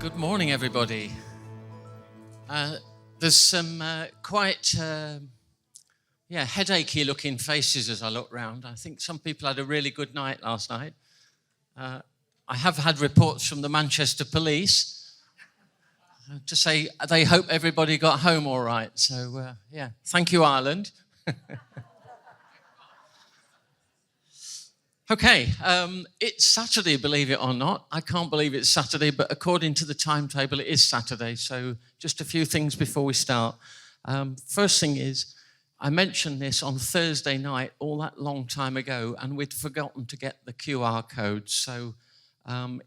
Good morning, everybody. There's some quite headachy looking faces as I look round. I think some people had a really good night last night. I have had reports from the Manchester police to say they hope everybody got home all right. So, thank you, Ireland. Okay, it's Saturday, believe it or not. I can't believe it's Saturday, but according to the timetable, it is Saturday. So just a few things before we start. First thing is, I mentioned this on Thursday night all that long time ago, and we'd forgotten to get the QR code. So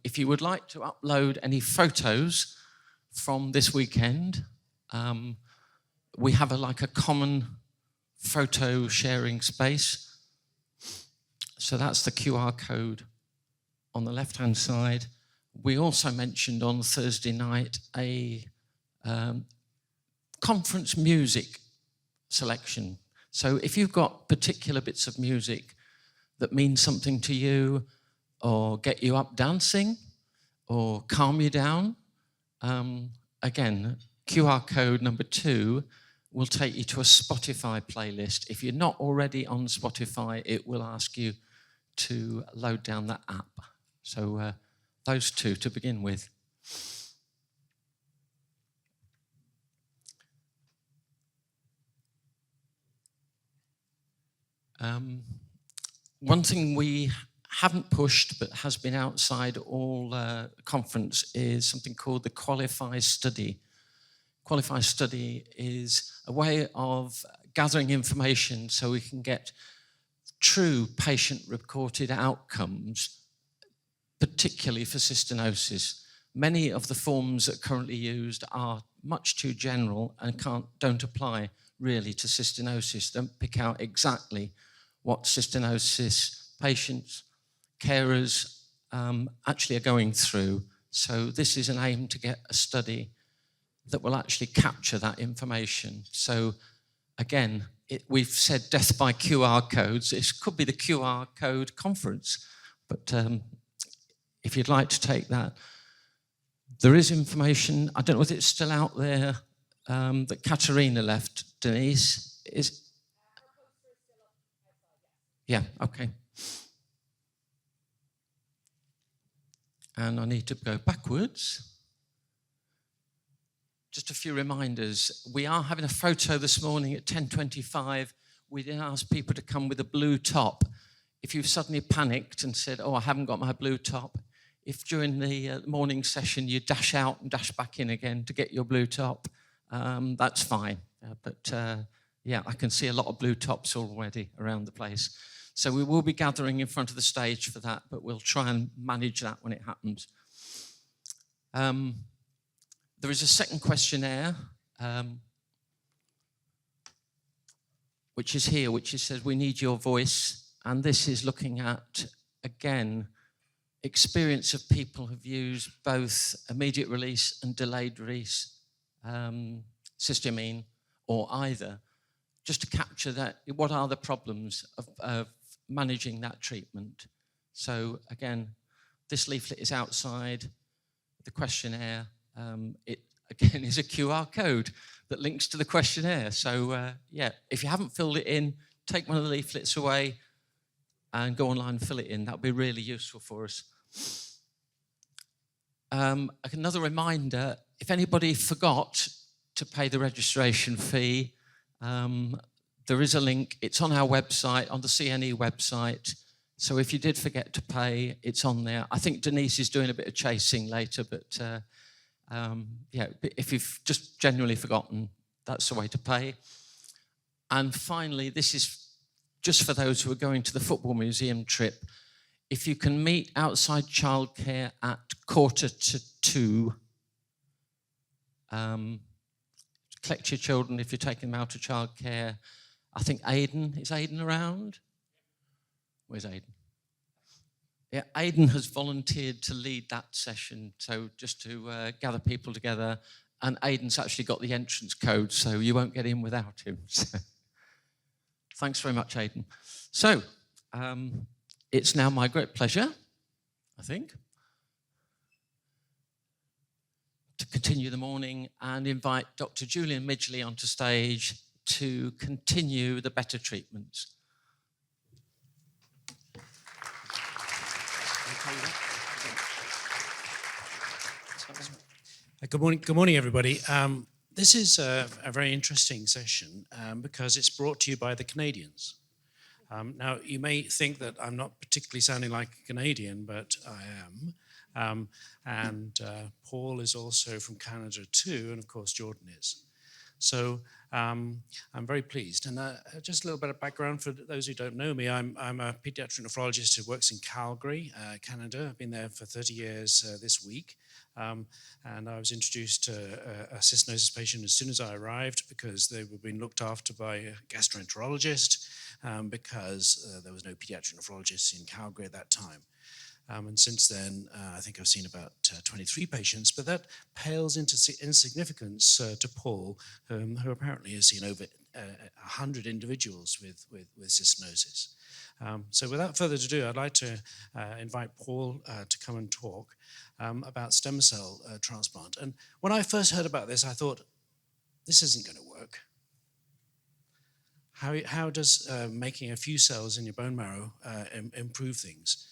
if you would like to upload any photos from this weekend, we have a common photo sharing space. So that's the QR code on the left-hand side. We also mentioned on Thursday night a conference music selection. So if you've got particular bits of music that mean something to you or get you up dancing or calm you down, again, QR code number 2 will take you to a Spotify playlist. If you're not already on Spotify, it will ask you to load down that app. So those two to begin with. One thing we haven't pushed but has been outside all conference is something called the Qualify Study. Qualify Study is a way of gathering information so we can get true patient-reported outcomes, particularly for cystinosis. Many of the forms that are currently used are much too general and don't apply really to cystinosis, don't pick out exactly what cystinosis patients, carers actually are going through. So this is an aim to get a study that will actually capture that information. So again, we've said death by QR codes. This could be the QR code conference, but if you'd like to take that, there is information. I don't know if it's still out there that Katerina left. Denise is. Yeah. Okay. And I need to go backwards. Just a few reminders. We are having a photo this morning at 10:25. We did ask people to come with a blue top. If you've suddenly panicked and said, I haven't got my blue top, if during the morning session you dash out and dash back in again to get your blue top, that's fine. I can see a lot of blue tops already around the place. So we will be gathering in front of the stage for that, but we'll try and manage that when it happens. There is a second questionnaire, which is here, which says, we need your voice. And this is looking at, again, experience of people who've used both immediate release and delayed release cysteamine, or either, just to capture that, what are the problems of managing that treatment. So again, this leaflet is outside the questionnaire. It, again, is a QR code that links to the questionnaire. So, if you haven't filled it in, take one of the leaflets away and go online and fill it in. That would be really useful for us. Another reminder, if anybody forgot to pay the registration fee, there is a link. It's on our website, on the CNE website. So if you did forget to pay, it's on there. I think Denise is doing a bit of chasing later, but if you've just genuinely forgotten, that's the way to pay. And finally, this is just for those who are going to the football museum trip. If you can meet outside childcare at 1:45, collect your children if you're taking them out of childcare. I think is Aidan around? Where's Aidan? Yeah, Aidan has volunteered to lead that session, so just to gather people together. And Aidan's actually got the entrance code, so you won't get in without him. So, thanks very much, Aidan. So, it's now my great pleasure, I think, continue the morning and invite Dr. Julian Midgley onto stage to continue the better treatments. Good morning, everybody. This is a very interesting session because it's brought to you by the Canadians. Now, you may think that I'm not particularly sounding like a Canadian, but I am. Paul is also from Canada too, and of course Jordan is. So I'm very pleased. And just a little bit of background for those who don't know me. I'm a pediatric nephrologist who works in Calgary, Canada. I've been there for 30 years this week. And I was introduced to a cystinosis patient as soon as I arrived because they were being looked after by a gastroenterologist because there was no pediatric nephrologist in Calgary at that time. And since then, I think I've seen about 23 patients, but that pales into insignificance to Paul, who apparently has seen over 100 individuals with cystinosis. So without further ado, I'd like to invite Paul to come and talk about stem cell transplant. And when I first heard about this, I thought, this isn't going to work. How does making a few cells in your bone marrow improve things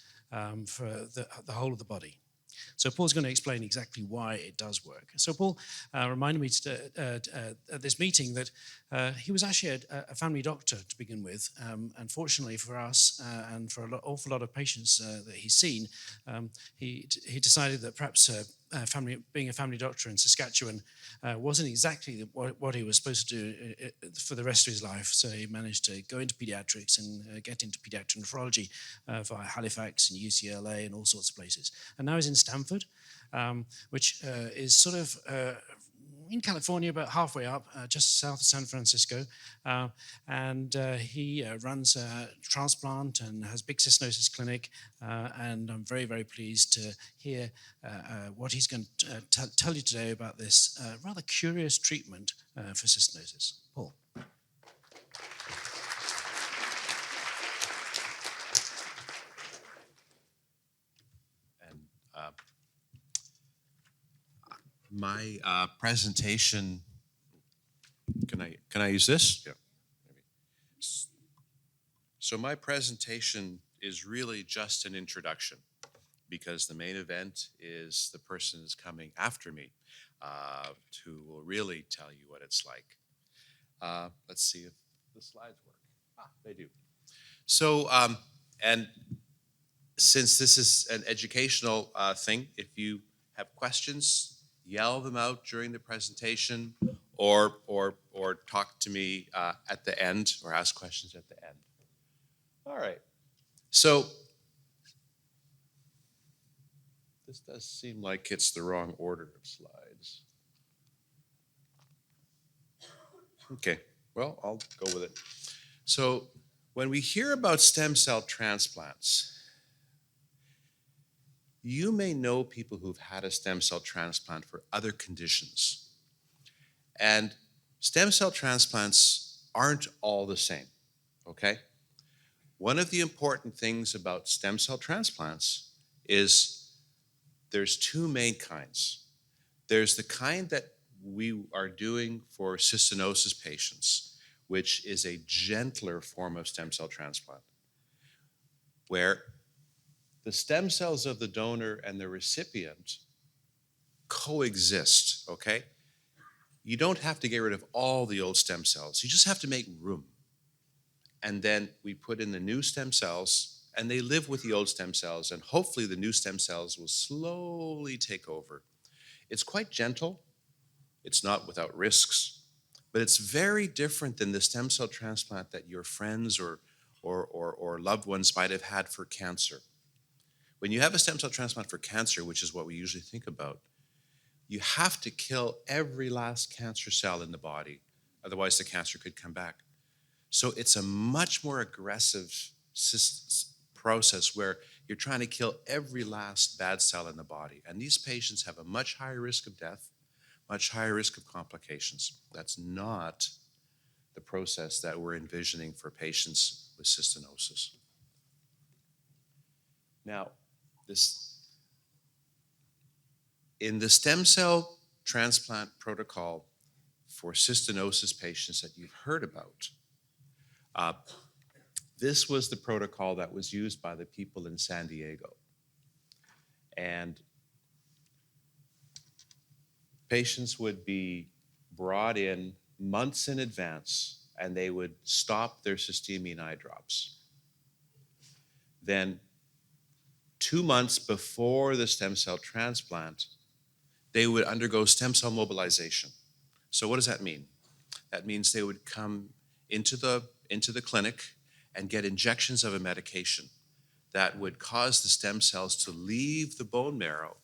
for the whole of the body? So Paul's going to explain exactly why it does work. So Paul reminded me at this meeting that he was actually a family doctor to begin with. Unfortunately for us and for an awful lot of patients that he's seen, he decided that perhaps being a family doctor in Saskatchewan wasn't exactly what he was supposed to do for the rest of his life. So he managed to go into pediatrics and get into pediatric nephrology via Halifax and UCLA and all sorts of places. And now he's in Stanford, which is sort of in California, about halfway up, just south of San Francisco. And he runs a transplant and has a big cystinosis clinic. And I'm very, very pleased to hear what he's going to tell you today about this rather curious treatment for cystinosis. Paul. My presentation, can I use this? Yeah. Maybe. So my presentation is really just an introduction because the main event is the person is coming after me who will really tell you what it's like. Let's see if the slides work. They do. So, and since this is an educational thing, if you have questions, yell them out during the presentation or talk to me at the end or ask questions at the end. All right. So this does seem like it's the wrong order of slides. Okay, well, I'll go with it. So when we hear about stem cell transplants, you may know people who've had a stem cell transplant for other conditions. And stem cell transplants aren't all the same, okay? One of the important things about stem cell transplants is there's two main kinds. There's the kind that we are doing for cystinosis patients, which is a gentler form of stem cell transplant, where the stem cells of the donor and the recipient coexist, okay? You don't have to get rid of all the old stem cells. You just have to make room. And then we put in the new stem cells, and they live with the old stem cells, and hopefully the new stem cells will slowly take over. It's quite gentle. It's not without risks, but it's very different than the stem cell transplant that your friends or loved ones might have had for cancer. When you have a stem cell transplant for cancer, which is what we usually think about, you have to kill every last cancer cell in the body. Otherwise, the cancer could come back. So it's a much more aggressive process where you're trying to kill every last bad cell in the body. And these patients have a much higher risk of death, much higher risk of complications. That's not the process that we're envisioning for patients with cystinosis. Now, in the stem cell transplant protocol for cystinosis patients that you've heard about. This was the protocol that was used by the people in San Diego. And patients would be brought in months in advance, and they would stop their cysteamine eye drops. Then 2 months before the stem cell transplant, they would undergo stem cell mobilization. So what does that mean? That means they would come into the clinic and get injections of a medication that would cause the stem cells to leave the bone marrow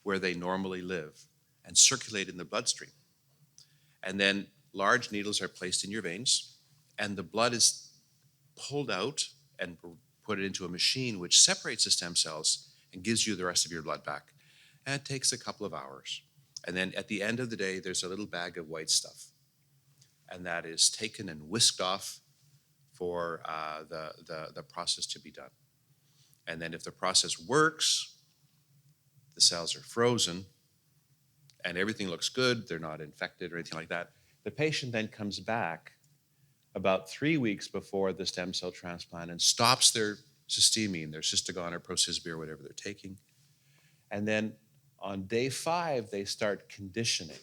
where they normally live and circulate in the bloodstream. And then large needles are placed in your veins, and the blood is pulled out and put it into a machine which separates the stem cells and gives you the rest of your blood back. And it takes a couple of hours. And then at the end of the day, there's a little bag of white stuff. And that is taken and whisked off for the process to be done. And then if the process works, the cells are frozen and everything looks good, they're not infected or anything like that. The patient then comes back about 3 weeks before the stem cell transplant and stops their cysteamine, their cystagon or procysbir, or whatever they're taking. And then on day 5, they start conditioning.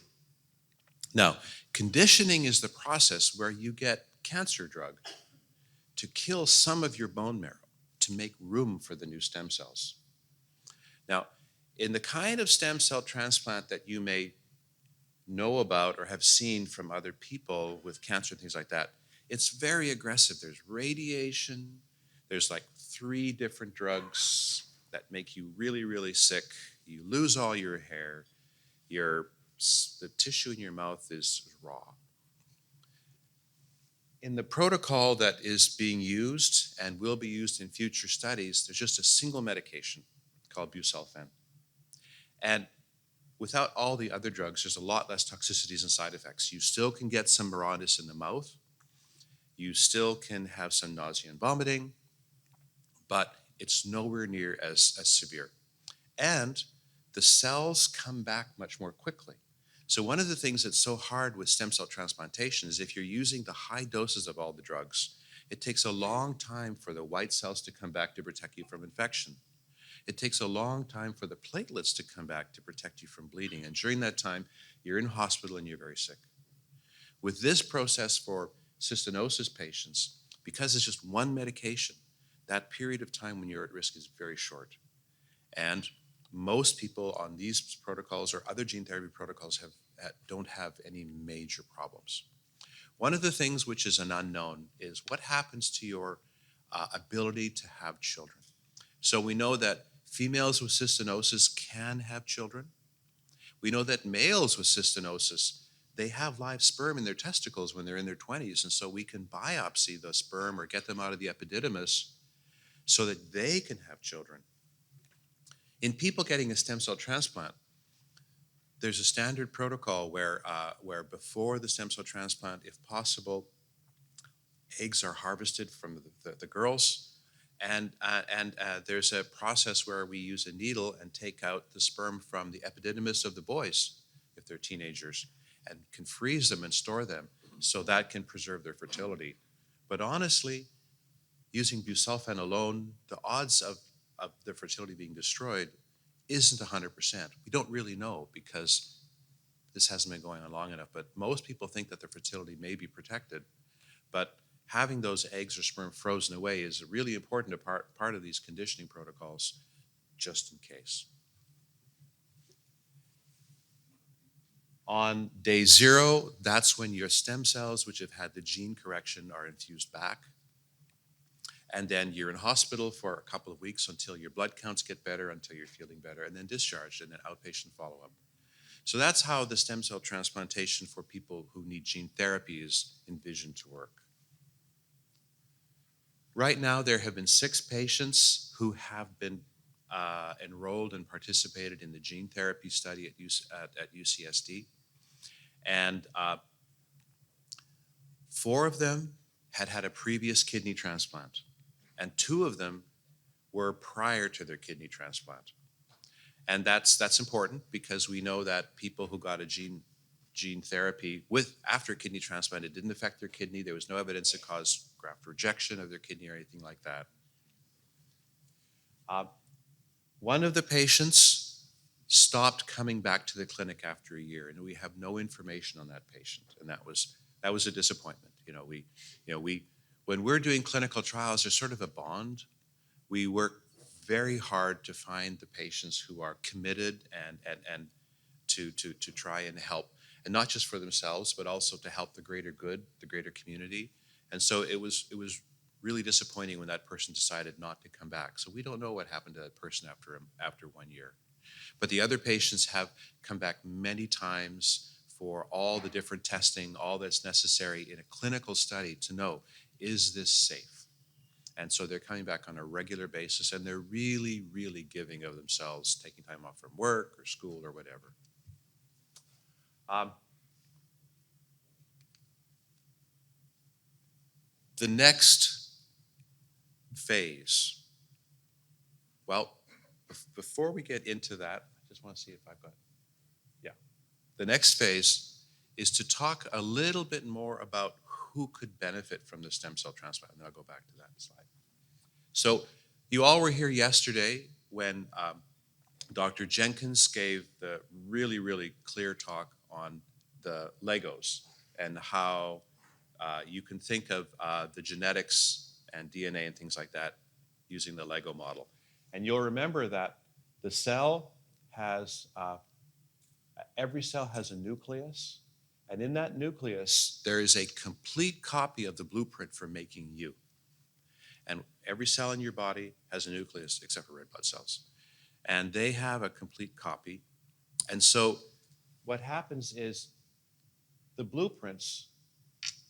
Now, conditioning is the process where you get cancer drug to kill some of your bone marrow to make room for the new stem cells. Now, in the kind of stem cell transplant that you may know about or have seen from other people with cancer and things like that, it's very aggressive. There's radiation, there's like 3 different drugs that make you really, really sick. You lose all your hair, the tissue in your mouth is raw. In the protocol that is being used and will be used in future studies, there's just a single medication called busulfan. And without all the other drugs, there's a lot less toxicities and side effects. You still can get some rawness in the mouth. You still can have some nausea and vomiting, but it's nowhere near as severe. And the cells come back much more quickly. So one of the things that's so hard with stem cell transplantation is if you're using the high doses of all the drugs, it takes a long time for the white cells to come back to protect you from infection. It takes a long time for the platelets to come back to protect you from bleeding. And during that time, you're in hospital and you're very sick. With this process for cystinosis patients, because it's just one medication, that period of time when you're at risk is very short. And most people on these protocols or other gene therapy protocols don't have any major problems. One of the things which is an unknown is what happens to your ability to have children. So we know that females with cystinosis can have children. We know that males with cystinosis, they have live sperm in their testicles when they're in their 20s, and so we can biopsy the sperm or get them out of the epididymis so that they can have children. In people getting a stem cell transplant, there's a standard protocol where before the stem cell transplant, if possible, eggs are harvested from the girls, and there's a process where we use a needle and take out the sperm from the epididymis of the boys, if they're teenagers, and can freeze them and store them so that can preserve their fertility. But honestly, using busulfan alone, the odds of the fertility being destroyed isn't 100%. We don't really know because this hasn't been going on long enough, but most people think that their fertility may be protected. But having those eggs or sperm frozen away is a really important part of these conditioning protocols, just in case. On day 0, that's when your stem cells, which have had the gene correction, are infused back. And then you're in hospital for a couple of weeks until your blood counts get better, until you're feeling better, and then discharged, and then outpatient follow-up. So that's how the stem cell transplantation for people who need gene therapy is envisioned to work. Right now, there have been 6 patients who have been enrolled and participated in the gene therapy study at UCSD. And 4 of them had a previous kidney transplant, and 2 of them were prior to their kidney transplant. And that's important because we know that people who got a gene therapy after kidney transplant, it didn't affect their kidney. There was no evidence it caused graft rejection of their kidney or anything like that. One of the patients stopped coming back to the clinic after a year, and we have no information on that patient, and that was a disappointment. When we're doing clinical trials, there's sort of a bond. We work very hard to find the patients who are committed and to try and help, and not just for themselves, but also to help the greater good, the greater community. And so it was really disappointing when that person decided not to come back. So we don't know what happened to that person after 1 year. But the other patients have come back many times for all the different testing, all that's necessary in a clinical study to know, is this safe? And so they're coming back on a regular basis, and they're really, really giving of themselves, taking time off from work or school or whatever. The next phase, well, before we get into that, I just want to see if I've got, the next phase is to talk a little bit more about who could benefit from the stem cell transplant, and then I'll go back to that slide. So you all were here yesterday when Dr. Jenkins gave the really, really clear talk on the Legos and how you can think of the genetics and DNA and things like that using the Lego model. And you'll remember that the cell has, every cell has a nucleus, and in that nucleus, there is a complete copy of the blueprint for making you. And every cell in your body has a nucleus except for red blood cells. And they have a complete copy. And so what happens is the blueprints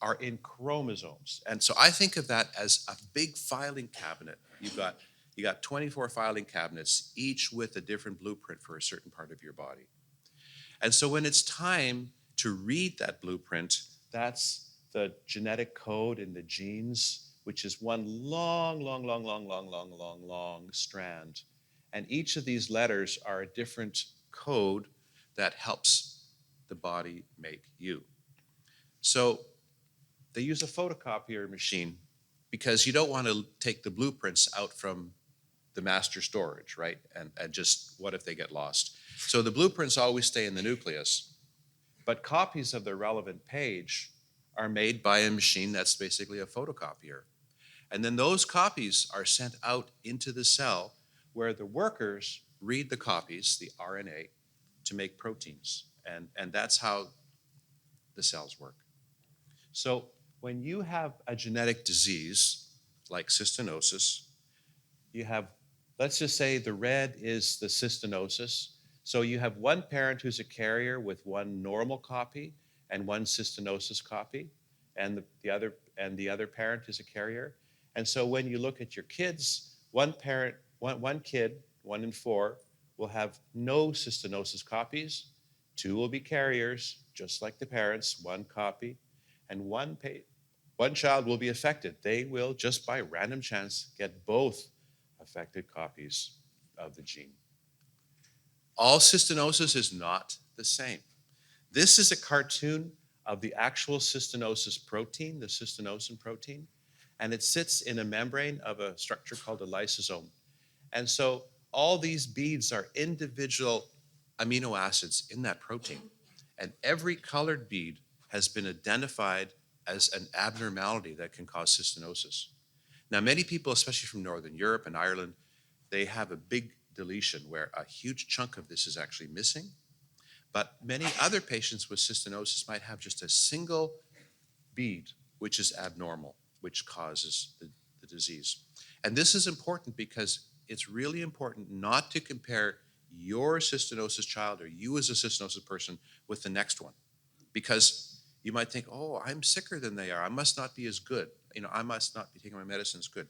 are in chromosomes. And so I think of that as a big filing cabinet. You got 24 filing cabinets, each with a different blueprint for a certain part of your body. And so when it's time to read that blueprint, that's the genetic code in the genes, which is one long strand. And each of these letters are a different code that helps the body make you. So they use a photocopier machine because you don't want to take the blueprints out from the master storage, right? And just what if they get lost? So the blueprints always stay in the nucleus, but copies of the relevant page are made by a machine that's basically a photocopier. And then those copies are sent out into the cell where the workers read the copies, the RNA, to make proteins. And that's how the cells work. So when you have a genetic disease like cystinosis, you have, let's just say the red is the cystinosis. So you have one parent who's a carrier with one normal copy and one cystinosis copy, and the other parent is a carrier. And so when you look at your kids, one kid, 1 in 4, will have no cystinosis copies. 2 will be carriers, just like the parents, 1 copy, and one child will be affected. They will, just by random chance, get both affected copies of the gene. All cystinosis is not the same. This is a cartoon of the actual cystinosis protein, the cystinosin protein, and it sits in a membrane of a structure called a lysosome. And so all these beads are individual amino acids in that protein. And every colored bead has been identified as an abnormality that can cause cystinosis. Now, many people, especially from Northern Europe and Ireland, they have a big deletion where a huge chunk of this is actually missing. But many other patients with cystinosis might have just a single bead, which is abnormal, which causes the disease. And this is important because it's really important not to compare your cystinosis child or you as a cystinosis person with the next one. Because you might think, oh, I'm sicker than they are. I must not be as good. I must not be taking my medicines good.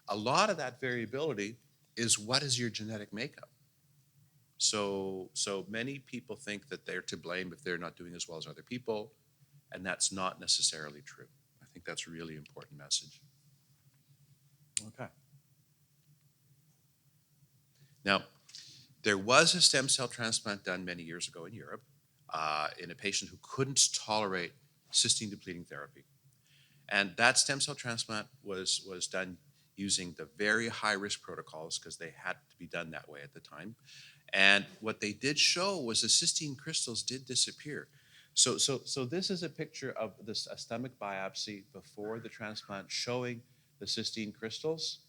A lot of that variability is what is your genetic makeup. So many people think that they're to blame if they're not doing as well as other people, and that's not necessarily true. I think that's a really important message. Okay. Now, There was a stem cell transplant done many years ago in Europe in a patient who couldn't tolerate cysteine depleting therapy. And that stem cell transplant was done using the very high risk protocols because they had to be done that way at the time. And what they did show was the cysteine crystals did disappear. So this is a picture of this, a stomach biopsy before the transplant showing the cysteine crystals.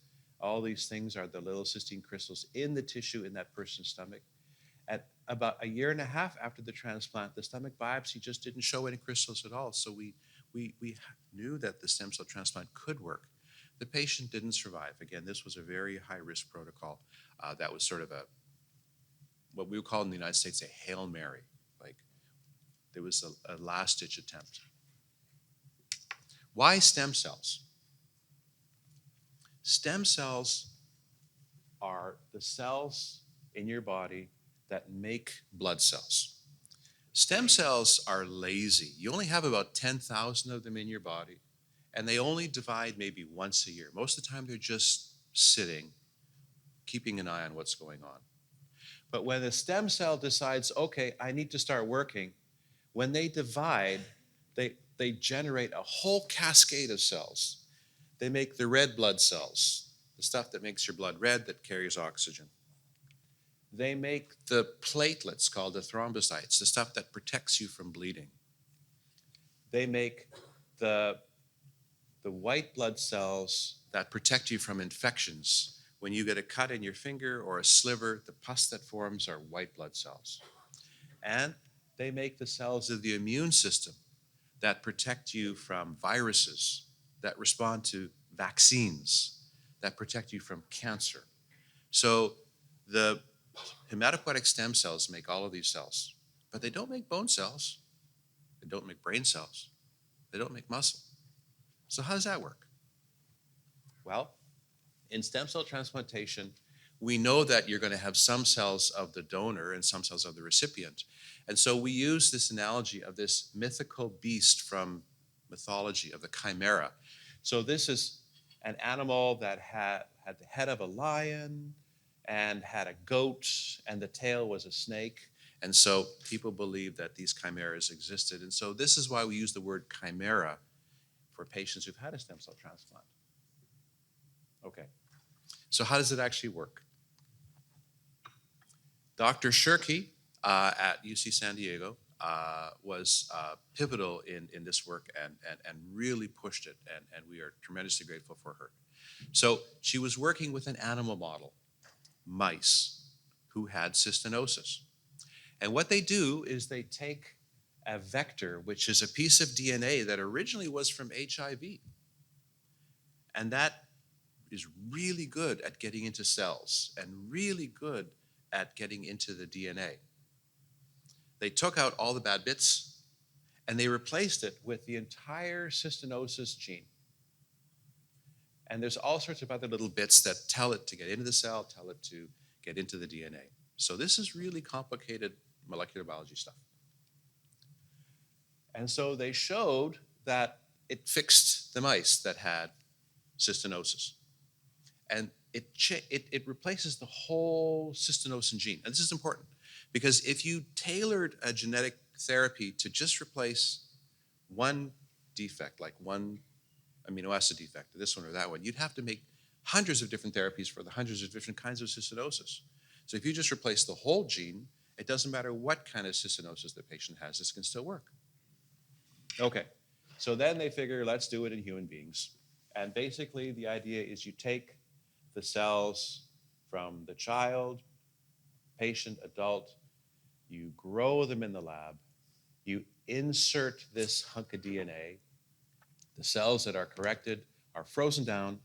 All these things are the little cysteine crystals in the tissue in that person's stomach. At about a year and a half after the transplant, the stomach biopsy just didn't show any crystals at all. So we knew that the stem cell transplant could work. The patient didn't survive. Again, this was a very high risk protocol. That was sort of what we would call in the United States a Hail Mary. Like there was a last ditch attempt. Why stem cells? Stem cells are the cells in your body that make blood cells. Stem cells are lazy. You only have about 10,000 of them in your body, and they only divide maybe once a year. Most of the time, they're just sitting, keeping an eye on what's going on. But when a stem cell decides, okay, I need to start working, when they divide, they generate a whole cascade of cells. They make the red blood cells, the stuff that makes your blood red that carries oxygen. They make the platelets called the thrombocytes, the stuff that protects you from bleeding. They make the white blood cells that protect you from infections. When you get a cut in your finger or a sliver, the pus that forms are white blood cells. And they make the cells of the immune system that protect you from viruses, that respond to vaccines, that protect you from cancer. So the hematopoietic stem cells make all of these cells, but they don't make bone cells. They don't make brain cells. They don't make muscle. So how does that work? Well, in stem cell transplantation, we know that you're going to have some cells of the donor and some cells of the recipient. And so we use this analogy of this mythical beast from mythology of the chimera. So this is an animal that had the head of a lion and had a goat, and the tail was a snake. And so people believe that these chimeras existed. And so this is why we use the word chimera for patients who've had a stem cell transplant. Okay, so how does it actually work? Dr. Shirky at UC San Diego was pivotal in this work and really pushed it, and we are tremendously grateful for her. So she was working with an animal model, mice who had cystinosis. And what they do is they take a vector, which is a piece of DNA that originally was from HIV, and that is really good at getting into cells and really good at getting into the DNA. They took out all the bad bits and they replaced it with the entire cystinosis gene. And there's all sorts of other little bits that tell it to get into the cell, tell it to get into the DNA. So this is really complicated molecular biology stuff. And so they showed that it fixed the mice that had cystinosis. And it replaces the whole cystinosin gene. And this is important because if you tailored a genetic therapy to just replace one defect, like one amino acid defect, this one or that one, you'd have to make hundreds of different therapies for the hundreds of different kinds of cystinosis. So if you just replace the whole gene, it doesn't matter what kind of cystinosis the patient has, this can still work. Okay, so then they figure, let's do it in human beings. And basically the idea is you take the cells from the child, patient, adult, you grow them in the lab, you insert this hunk of DNA, the cells that are corrected are frozen down,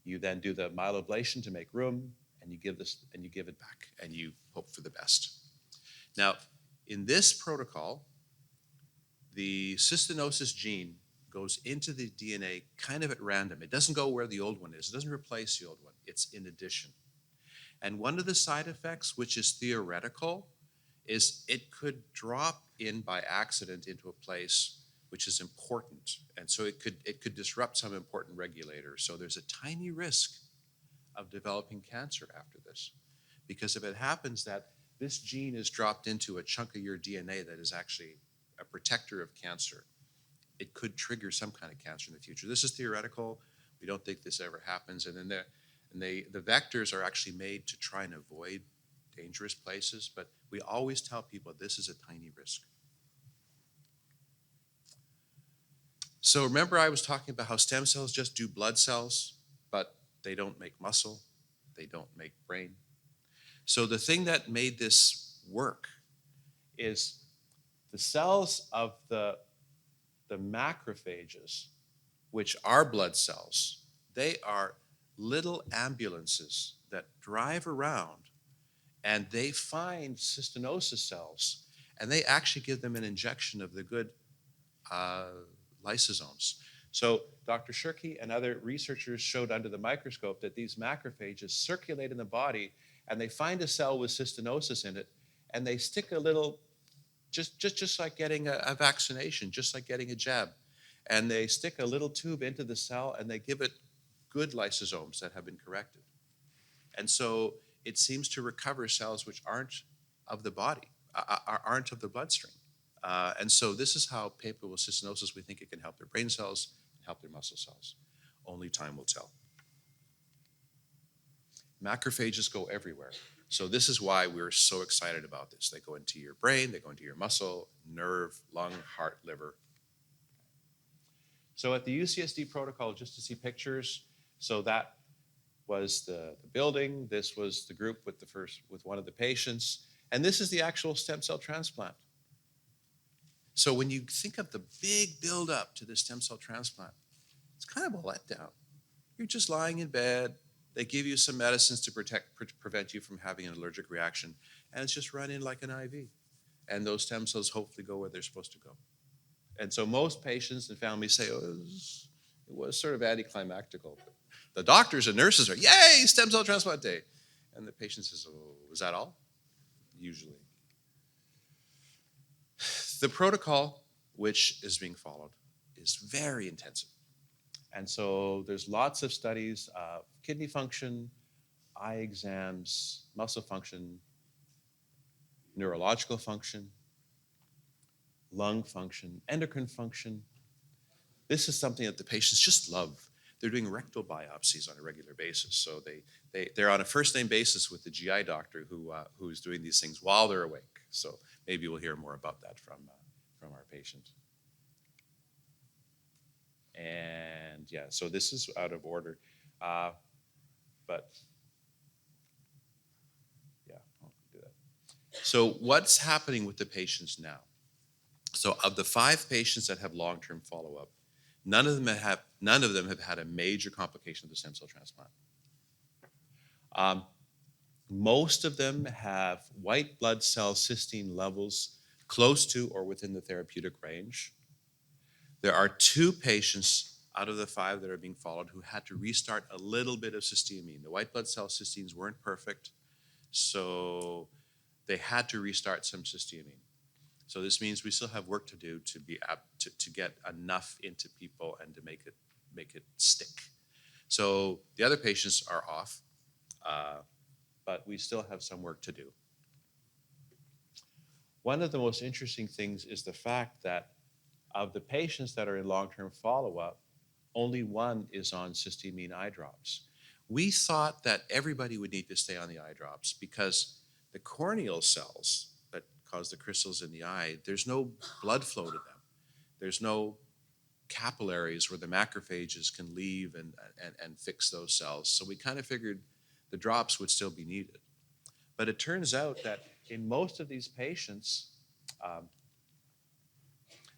you then do the myeloablation to make room, and you give it back, and you hope for the best. Now, in this protocol, the cystinosis gene goes into the DNA kind of at random. It doesn't go where the old one is. It doesn't replace the old one. It's in addition. And one of the side effects, which is theoretical, is it could drop in by accident into a place which is important. And so it could disrupt some important regulator. So there's a tiny risk of developing cancer after this, Because if it happens that this gene is dropped into a chunk of your DNA that is actually a protector of cancer, it could trigger some kind of cancer in the future. This is theoretical. We don't think this ever happens. And then the vectors are actually made to try and avoid dangerous places, but we always tell people this is a tiny risk. So remember I was talking about how stem cells just do blood cells, but they don't make muscle, they don't make brain. So the thing that made this work is the cells of the macrophages, which are blood cells, they are little ambulances that drive around and they find cystinosis cells and they actually give them an injection of the good lysosomes. So Dr. Shirky and other researchers showed under the microscope that these macrophages circulate in the body and they find a cell with cystinosis in it and they stick a little, just like getting a vaccination, just like getting a jab. And they stick a little tube into the cell and they give it good lysosomes that have been corrected. And so it seems to recover cells which aren't of the body, aren't of the bloodstream. And so this is how people with cystinosis, we think it can help their brain cells, help their muscle cells. Only time will tell. Macrophages go everywhere. So this is why we're so excited about this. They go into your brain, they go into your muscle, nerve, lung, heart, liver. So at the UCSD protocol, just to see pictures, so that was the building. This was the group with one of the patients. And this is the actual stem cell transplant. So when you think of the big buildup to the stem cell transplant, it's kind of a letdown. You're just lying in bed. They give you some medicines to prevent you from having an allergic reaction. And it's just run in like an IV. And those stem cells hopefully go where they're supposed to go. And so most patients and families say, oh, it was sort of anticlimactical. The doctors and nurses are, yay, stem cell transplant day. And the patient says, oh, is that all? Usually. The protocol, which is being followed, is very intensive. And so there's lots of studies of kidney function, eye exams, muscle function, neurological function, lung function, endocrine function. This is something that the patients just love. They're doing rectal biopsies on a regular basis. So they're on a first-name basis with the GI doctor who's doing these things while they're awake. So maybe we'll hear more about that from our patient. And yeah, so this is out of order. But yeah, I'll do that. So what's happening with the patients now? So of the 5 patients that have long-term follow-up, none of them have had a major complication of the stem cell transplant. Most of them have white blood cell cysteine levels close to or within the therapeutic range. There are 2 patients out of the 5 that are being followed who had to restart a little bit of cysteamine. The white blood cell cysteines weren't perfect, so they had to restart some cysteamine. So this means we still have work to do to be to get enough into people and to make it stick. So the other patients are off, but we still have some work to do. One of the most interesting things is the fact that of the patients that are in long-term follow-up, only 1 is on cysteamine eye drops. We thought that everybody would need to stay on the eye drops because the corneal cells that cause the crystals in the eye, there's no blood flow to them. There's no capillaries where the macrophages can leave and fix those cells. So we kind of figured the drops would still be needed. But it turns out that in most of these patients,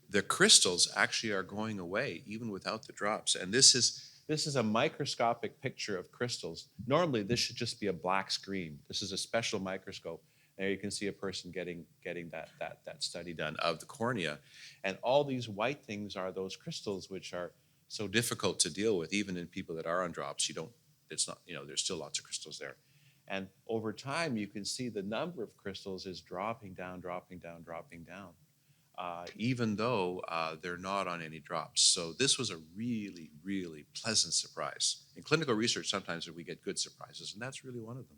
the crystals actually are going away even without the drops. And this is a microscopic picture of crystals. Normally, this should just be a black screen. This is a special microscope. There you can see a person getting that study done of the cornea. And all these white things are those crystals which are so difficult to deal with, even in people that are on drops. There's still lots of crystals there. And over time, you can see the number of crystals is dropping down, even though they're not on any drops. So this was a really, really pleasant surprise. In clinical research, sometimes we get good surprises, and that's really one of them.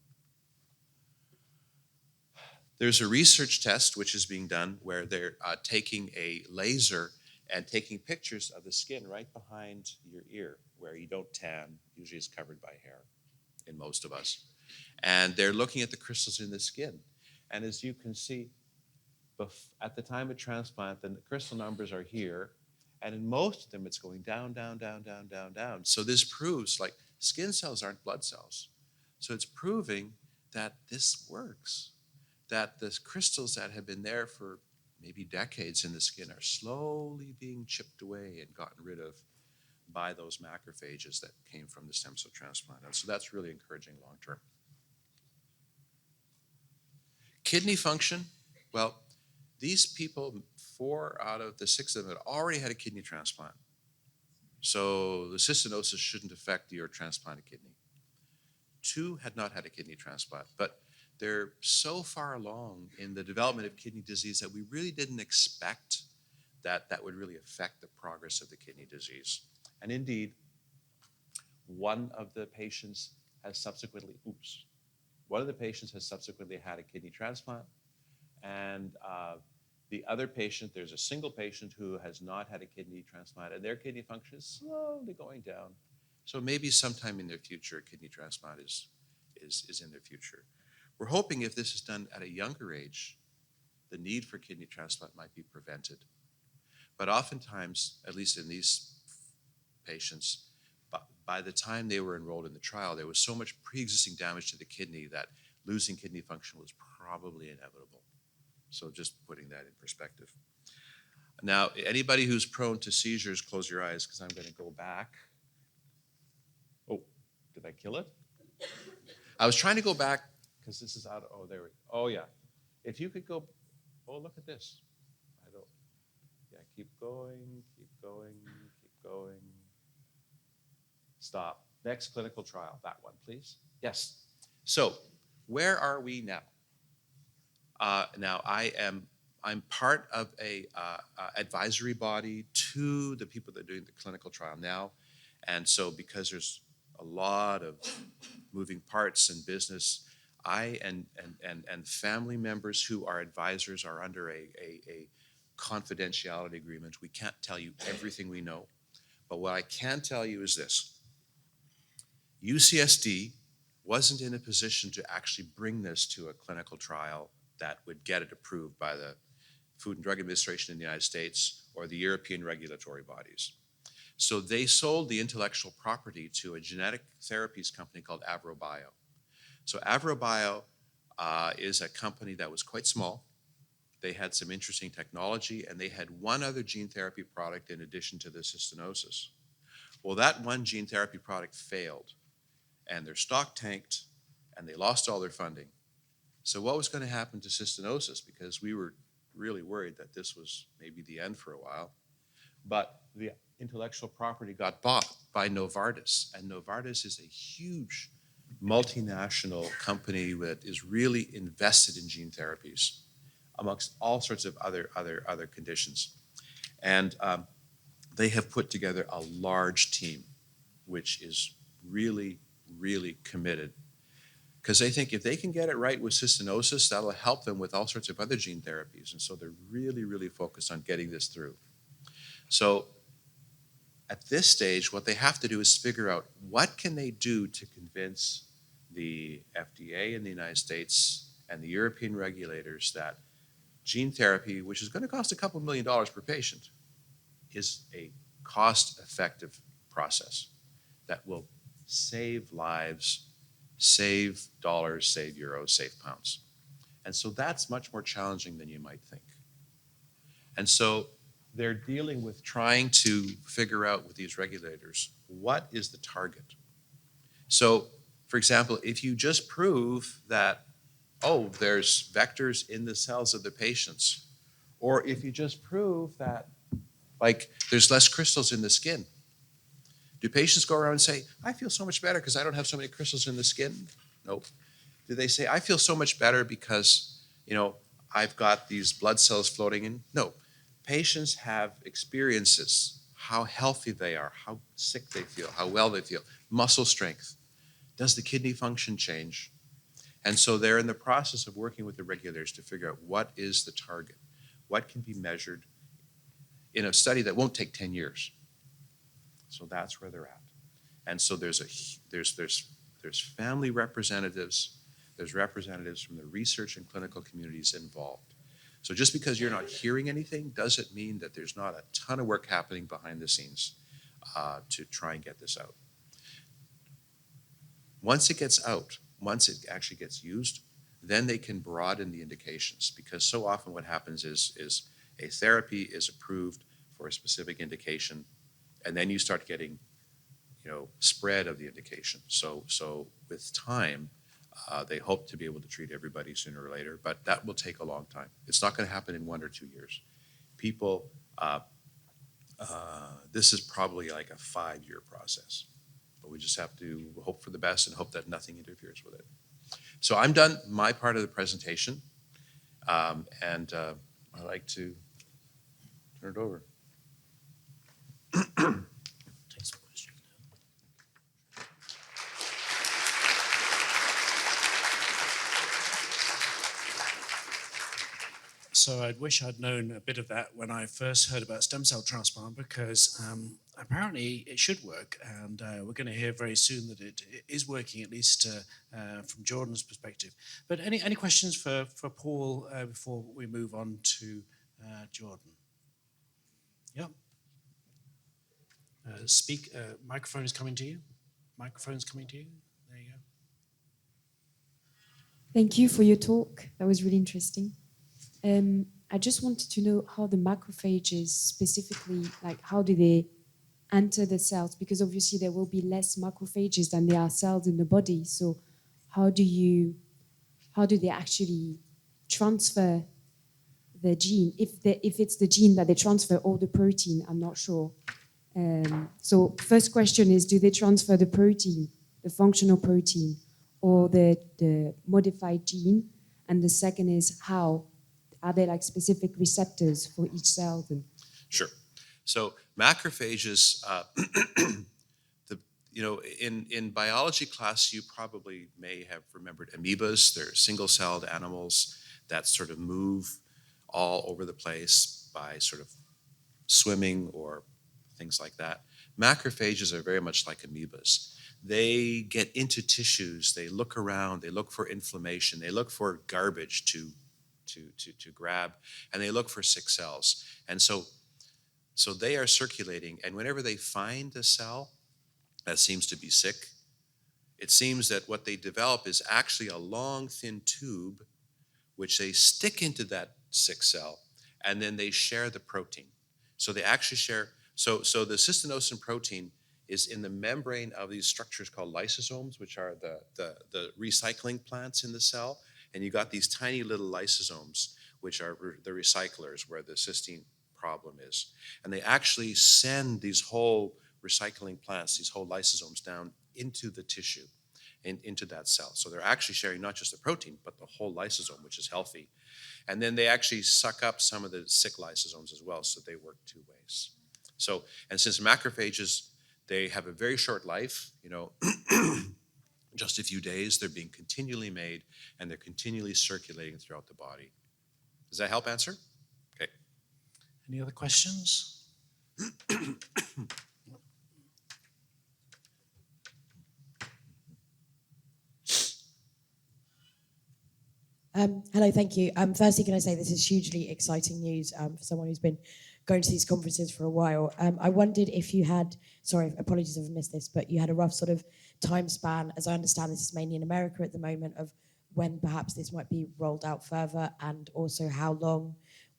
There's a research test which is being done where they're taking a laser and taking pictures of the skin right behind your ear where you don't tan, usually it's covered by hair in most of us. And they're looking at the crystals in the skin. And as you can see, at the time of transplant, the crystal numbers are here. And in most of them, it's going down, down, down, down, down, down. So this proves like skin cells aren't blood cells. So it's proving that this works, that the crystals that have been there for maybe decades in the skin are slowly being chipped away and gotten rid of by those macrophages that came from the stem cell transplant. And so that's really encouraging long term. Kidney function, well, these people, 4 out of the 6 of them had already had a kidney transplant. So the cystinosis shouldn't affect your transplanted kidney. 2 had not had a kidney transplant, but they're so far along in the development of kidney disease that we really didn't expect that that would really affect the progress of the kidney disease. And indeed, one of the patients has subsequently had a kidney transplant. And the other patient, there's a single patient who has not had a kidney transplant, and their kidney function is slowly going down. So maybe sometime in their future, a kidney transplant is in their future. We're hoping if this is done at a younger age, the need for kidney transplant might be prevented. But oftentimes, at least in these patients, by the time they were enrolled in the trial, there was so much pre-existing damage to the kidney that losing kidney function was probably inevitable. So just putting that in perspective. Now, anybody who's prone to seizures, close your eyes because I'm going to go back. Oh, did I kill it? I was trying to go back because this is out of, oh, there we go. Oh, yeah. If you could go, oh, look at this. Keep going, keep going, keep going. Stop. Next clinical trial, that one, please. Yes. So, where are we now? Now, I'm part of a advisory body to the people that are doing the clinical trial now, and so because there's a lot of moving parts in business, I and family members who are advisors are under a confidentiality agreement. We can't tell you everything we know, but what I can tell you is this. UCSD wasn't in a position to actually bring this to a clinical trial that would get it approved by the Food and Drug Administration in the United States or the European regulatory bodies. So they sold the intellectual property to a genetic therapies company called AvroBio. So AvroBio is a company that was quite small. They had some interesting technology, and they had one other gene therapy product in addition to the cystinosis. Well, that one gene therapy product failed, and their stock tanked, and they lost all their funding. So what was going to happen to cystinosis? Because we were really worried that this was maybe the end for a while. But the intellectual property got bought by Novartis, and Novartis is a huge multinational company that is really invested in gene therapies, amongst all sorts of other conditions. And they have put together a large team, which is really, really committed. Because they think if they can get it right with cystinosis, that'll help them with all sorts of other gene therapies. And so they're really, really focused on getting this through. So at this stage, what they have to do is figure out what can they do to convince the FDA in the United States and the European regulators that gene therapy, which is going to cost a couple $1 million per patient, is a cost-effective process that will save lives, save dollars, save euros, save pounds. And so that's much more challenging than you might think. And so they're dealing with trying to figure out with these regulators, what is the target? So, for example, if you just prove that oh, there's vectors in the cells of the patients. Or if you just prove that, like, there's less crystals in the skin. Do patients go around and say, I feel so much better because I don't have so many crystals in the skin? Nope. Do they say, I feel so much better because, I've got these blood cells floating in? No. Patients have experiences, how healthy they are, how sick they feel, how well they feel, muscle strength. Does the kidney function change? And so they're in the process of working with the regulators to figure out what is the target, what can be measured in a study that won't take 10 years. So that's where they're at. And so there's family representatives, there's representatives from the research and clinical communities involved. So just because you're not hearing anything doesn't mean that there's not a ton of work happening behind the scenes to try and get this out. Once it gets out, once it actually gets used, then they can broaden the indications, because so often what happens is a therapy is approved for a specific indication, and then you start getting, spread of the indication. So with time, they hope to be able to treat everybody sooner or later, but that will take a long time. It's not going to happen in 1 or 2 years. People, this is probably like a 5-year process, but we just have to hope for the best and hope that nothing interferes with it. So I'm done my part of the presentation, and I'd like to turn it over. Take some questions now. So I wish I'd known a bit of that when I first heard about stem cell transplant, because apparently it should work, and we're going to hear very soon that it is working, at least from Jordan's perspective. But any questions for Paul before we move on to Jordan? Yep. Microphone is coming to you. Microphone's coming to you. There you go. Thank you for your talk. That was really interesting. I just wanted to know how the macrophages specifically, like how do they enter the cells? Because obviously there will be less macrophages than there are cells in the body. So how do they actually transfer the gene? If it's the gene that they transfer or the protein, I'm not sure. So first question is, do they transfer the protein, the functional protein, or the modified gene? And the second is, how? Are there like specific receptors for each cell? Sure. So macrophages, in biology class, you probably may have remembered amoebas. They're single-celled animals that sort of move all over the place by sort of swimming or things like that. Macrophages are very much like amoebas. They get into tissues, they look around, they look for inflammation, they look for garbage to grab, and they look for sick cells. And so they are circulating, and whenever they find a cell that seems to be sick, it seems that what they develop is actually a long, thin tube which they stick into that sick cell, and then they share the protein. So they actually share, so the cystinosin protein is in the membrane of these structures called lysosomes, which are the recycling plants in the cell. And you got these tiny little lysosomes, which are the recyclers where the cysteine problem is. And they actually send these whole recycling plants, these whole lysosomes down into the tissue, into that cell. So they're actually sharing not just the protein, but the whole lysosome, which is healthy. And then they actually suck up some of the sick lysosomes as well, so they work 2 ways. So, and since macrophages, they have a very short life, just a few days, they're being continually made, and they're continually circulating throughout the body. Does that help answer? Okay. Any other questions? Hello, thank you. Firstly, can I say this is hugely exciting news for someone who's been going to these conferences for a while. I wondered if you had, sorry, apologies if I missed this, but you had a rough sort of time span, as I understand this is mainly in America at the moment, of when perhaps this might be rolled out further, and also how long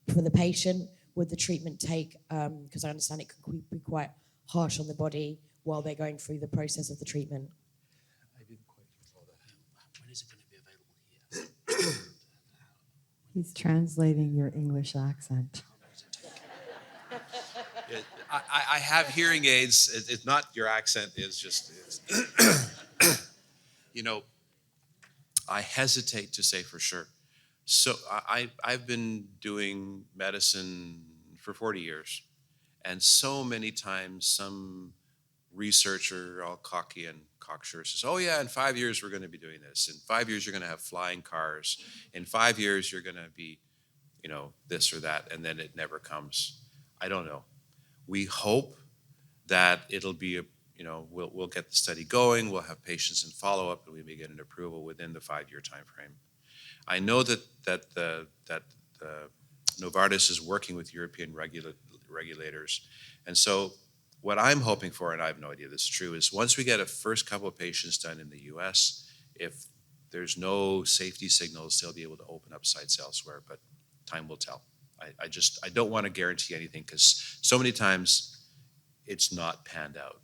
for the patient would the treatment take, because I understand it could be quite harsh on the body while they're going through the process of the treatment. I didn't quite follow that. When is it going to be available here? He's translating your English accent. I have hearing aids. It's not your accent. It's just, I hesitate to say for sure. So I've been doing medicine for 40 years. And so many times some researcher, all cocky and cocksure, says, "Oh yeah, in 5 years we're going to be doing this. In 5 years you're going to have flying cars. In 5 years you're going to be, this or that," and then it never comes. I don't know. We hope that it'll be we'll get the study going. We'll have patients in follow up, and we may get an approval within the 5-year time frame. I know that Novartis is working with European regulators, and so what I'm hoping for, and I have no idea if this is true, is once we get a first couple of patients done in the U.S., if there's no safety signals, they'll be able to open up sites elsewhere, but time will tell. I don't want to guarantee anything because so many times it's not panned out.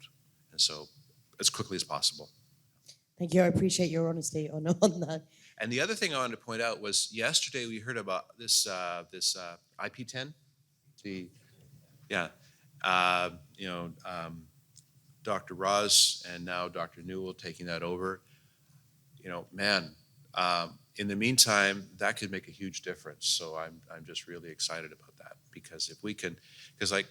And so as quickly as possible. Thank you. I appreciate your honesty on that. And the other thing I wanted to point out was yesterday we heard about this IP10. Dr. Roz and now Dr. Newell taking that over. In the meantime, that could make a huge difference. So I'm just really excited about that because like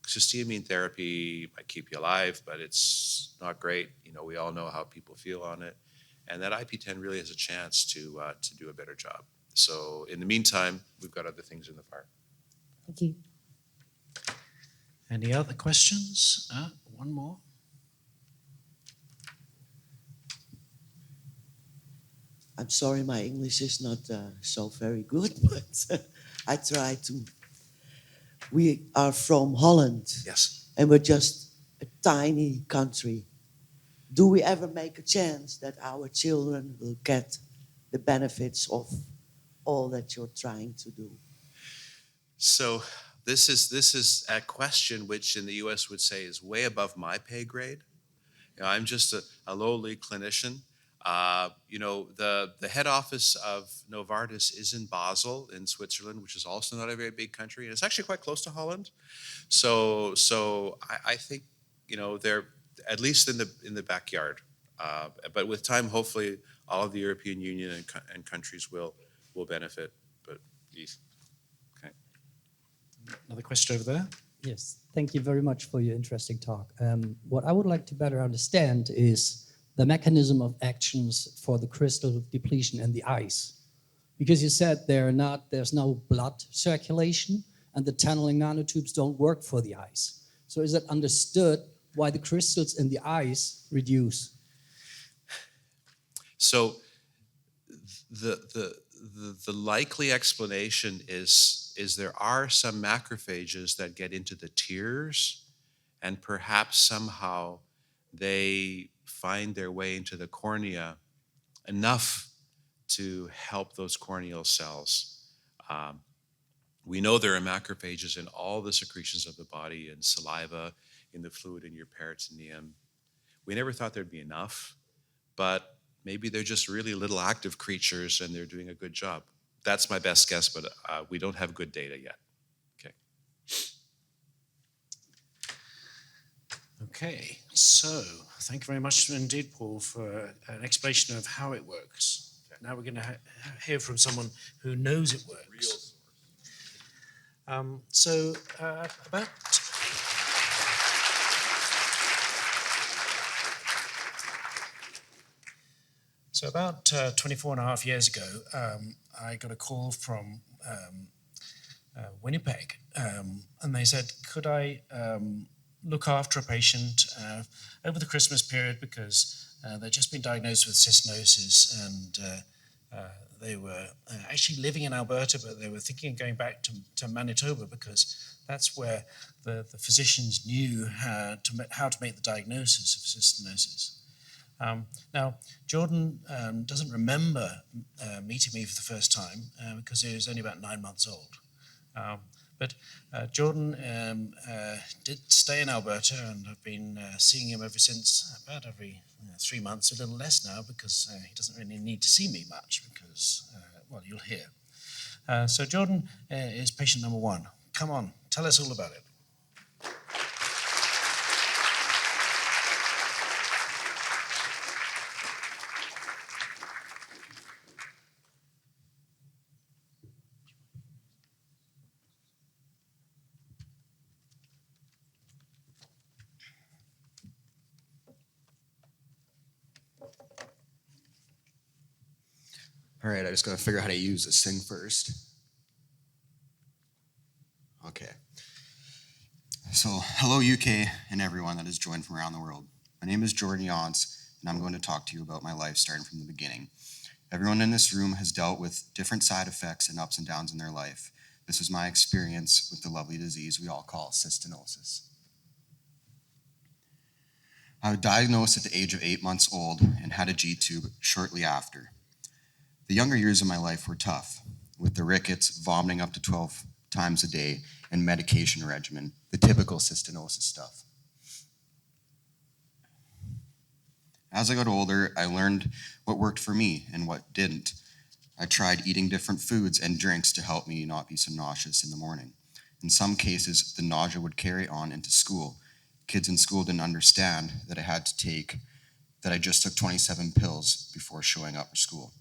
cysteamine therapy might keep you alive, but it's not great. We all know how people feel on it. And that IP10 really has a chance to do a better job. So in the meantime, we've got other things in the fire. Thank you. Any other questions? One more. I'm sorry, my English is not so very good, but I try to. We are from Holland. Yes. And we're just a tiny country. Do we ever make a chance that our children will get the benefits of all that you're trying to do? So this is a question which in the U.S. would say is way above my pay grade. I'm just a lowly clinician. The head office of Novartis is in Basel in Switzerland, which is also not a very big country, and it's actually quite close to Holland. So I think they're at least in the backyard. But with time, hopefully, all of the European Union and countries will benefit. But okay. Another question over there. Yes, thank you very much for your interesting talk. What I would like to better understand is the mechanism of actions for the crystal depletion in the eyes. Because you said there's no blood circulation and the tunneling nanotubes don't work for the eyes. So is it understood why the crystals in the eyes reduce? So the likely explanation is there are some macrophages that get into the tears, and perhaps somehow they find their way into the cornea enough to help those corneal cells. We know there are macrophages in all the secretions of the body, in saliva, in the fluid in your peritoneum. We never thought there'd be enough, but maybe they're just really little active creatures and they're doing a good job. That's my best guess, but we don't have good data yet. Okay. Okay, so thank you very much indeed, Paul, for an explanation of how it works. Now we're going to hear from someone who knows it works. About 24 and a half years ago, I got a call from Winnipeg, and they said, could I look after a patient over the Christmas period because they'd just been diagnosed with cystinosis, and they were actually living in Alberta, but they were thinking of going back to Manitoba because that's where the physicians knew how to make the diagnosis of cystinosis. Now, Jordan doesn't remember meeting me for the first time because he was only about 9 months old. But Jordan did stay in Alberta, and I've been seeing him ever since, about every 3 months, a little less now because he doesn't really need to see me much because, well, you'll hear. So Jordan is patient number 1. Come on, tell us all about it. All right, I just gotta figure out how to use this thing first. Okay. So, hello UK and everyone that has joined from around the world. My name is Jordan Yance, and I'm going to talk to you about my life starting from the beginning. Everyone in this room has dealt with different side effects and ups and downs in their life. This is my experience with the lovely disease we all call cystinosis. I was diagnosed at the age of 8 months old and had a G-tube shortly after. The younger years of my life were tough, with the rickets, vomiting up to 12 times a day, and medication regimen, the typical cystinosis stuff. As I got older, I learned what worked for me and what didn't. I tried eating different foods and drinks to help me not be so nauseous in the morning. In some cases, the nausea would carry on into school. Kids in school didn't understand that I just took 27 pills before showing up for school.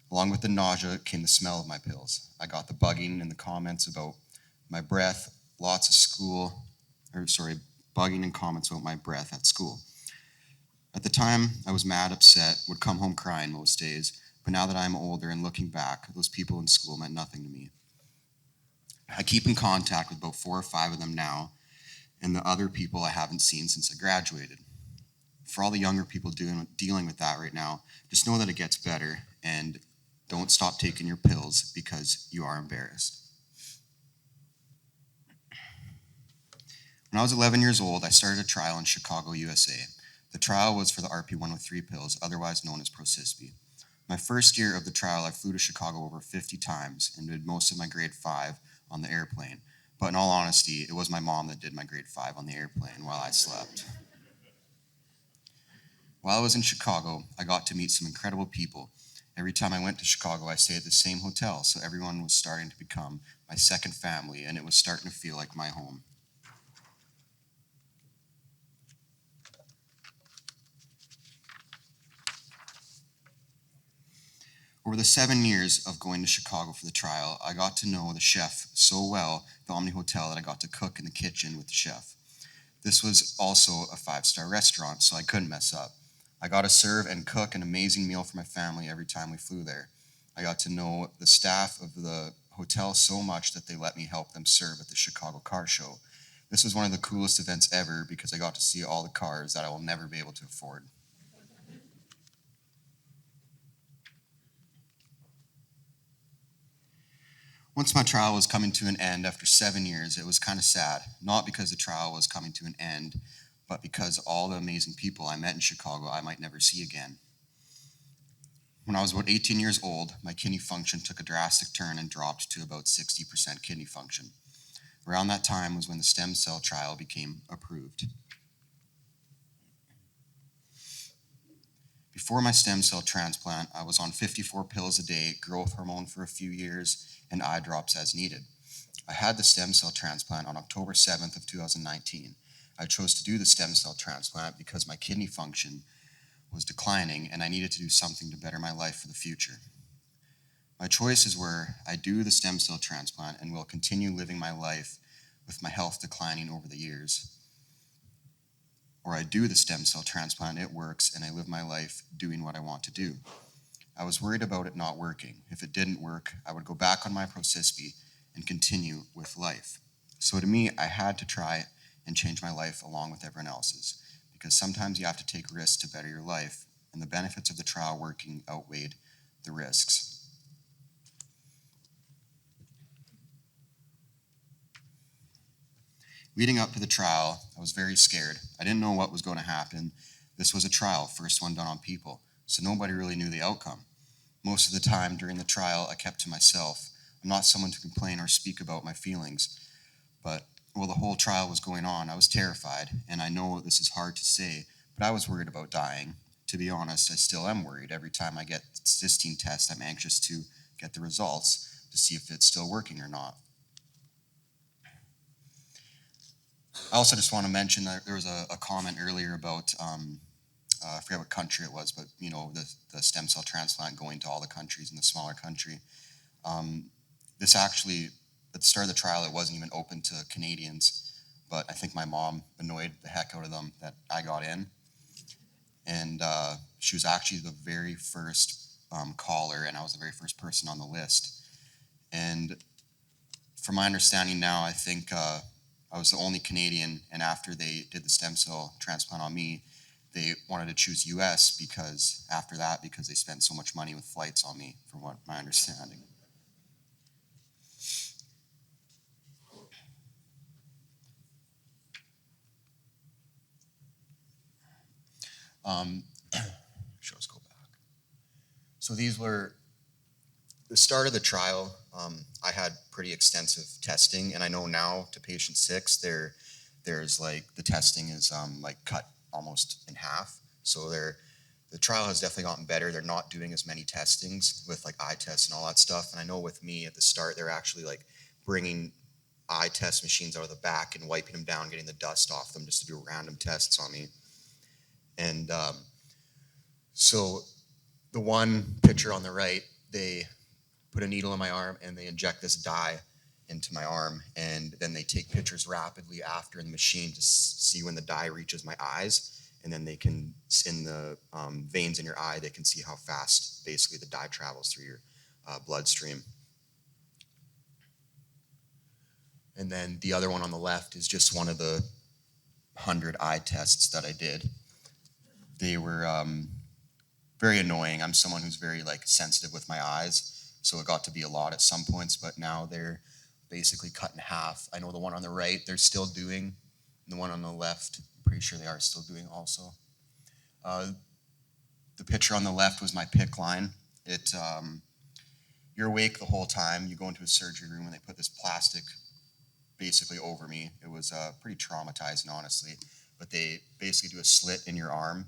Along with the nausea came the smell of my pills. I got the bugging in the comments about my breath, bugging and comments about my breath at school. At the time, I was mad, upset, would come home crying most days, but now that I'm older and looking back, those people in school meant nothing to me. I keep in contact with about 4 or 5 of them now, and the other people I haven't seen since I graduated. For all the younger people dealing with that right now, just know that it gets better, and don't stop taking your pills because you are embarrassed. When I was 11 years old, I started a trial in Chicago, USA. The trial was for the RP-103 pills, otherwise known as Procispi. My first year of the trial, I flew to Chicago over 50 times and did most of my grade 5 on the airplane. But in all honesty, it was my mom that did my grade 5 on the airplane while I slept. While I was in Chicago, I got to meet some incredible people. Every time I went to Chicago, I stayed at the same hotel, so everyone was starting to become my second family, and it was starting to feel like my home. Over the 7 years of going to Chicago for the trial, I got to know the chef so well at the Omni Hotel that I got to cook in the kitchen with the chef. This was also a 5-star restaurant, so I couldn't mess up. I got to serve and cook an amazing meal for my family every time we flew there. I got to know the staff of the hotel so much that they let me help them serve at the Chicago Car Show. This was one of the coolest events ever because I got to see all the cars that I will never be able to afford. Once my trial was coming to an end after 7 years, it was kind of sad. Not because the trial was coming to an end, but because all the amazing people I met in Chicago I might never see again. When I was about 18 years old, my kidney function took a drastic turn and dropped to about 60% kidney function. Around that time was when the stem cell trial became approved. Before my stem cell transplant, I was on 54 pills a day, growth hormone for a few years, and eye drops as needed. I had the stem cell transplant on October 7th of 2019. I chose to do the stem cell transplant because my kidney function was declining and I needed to do something to better my life for the future. My choices were I do the stem cell transplant and will continue living my life with my health declining over the years, or I do the stem cell transplant, it works, and I live my life doing what I want to do. I was worried about it not working. If it didn't work, I would go back on my Procispi and continue with life. So to me, I had to try and change my life along with everyone else's, because sometimes you have to take risks to better your life, and the benefits of the trial working outweighed the risks. Leading up to the trial, I was very scared. I didn't know what was going to happen. This was a trial, first one done on people, so nobody really knew the outcome. Most of the time during the trial, I kept to myself. I'm not someone to complain or speak about my feelings, but while the whole trial was going on, I was terrified, and I know this is hard to say, but I was worried about dying. To be honest, I still am worried. Every time I get cysteine test, I'm anxious to get the results to see if it's still working or not. I also just want to mention that there was a comment earlier about, I forget what country it was, but the stem cell transplant going to all the countries in the smaller country. This actually, at the start of the trial, it wasn't even open to Canadians, but I think my mom annoyed the heck out of them that I got in. And she was actually the very first caller, and I was the very first person on the list. And from my understanding now, I think I was the only Canadian, and after they did the stem cell transplant on me, they wanted to choose US because they spent so much money with flights on me, from what my understanding. Shows go back. So these were the start of the trial. I had pretty extensive testing, and I know now to patient 6, there's like the testing is like cut almost in half. So the trial has definitely gotten better. They're not doing as many testings with like eye tests and all that stuff. And I know with me at the start, they're actually like bringing eye test machines out of the back and wiping them down, getting the dust off them just to do random tests on me. And so the one picture on the right, they put a needle in my arm and they inject this dye into my arm, and then they take pictures rapidly after in the machine to see when the dye reaches my eyes, and then they can, in the veins in your eye, they can see how fast basically the dye travels through your bloodstream. And then the other one on the left is just one of the 100 eye tests that I did. They were very annoying. I'm someone who's very like sensitive with my eyes, so it got to be a lot at some points, but now they're basically cut in half. I know the one on the right they're still doing, and the one on the left, I'm pretty sure they are still doing also. The picture on the left was my PICC line. You're awake the whole time. You go into a surgery room and they put this plastic basically over me. It was pretty traumatizing, honestly, but they basically do a slit in your arm,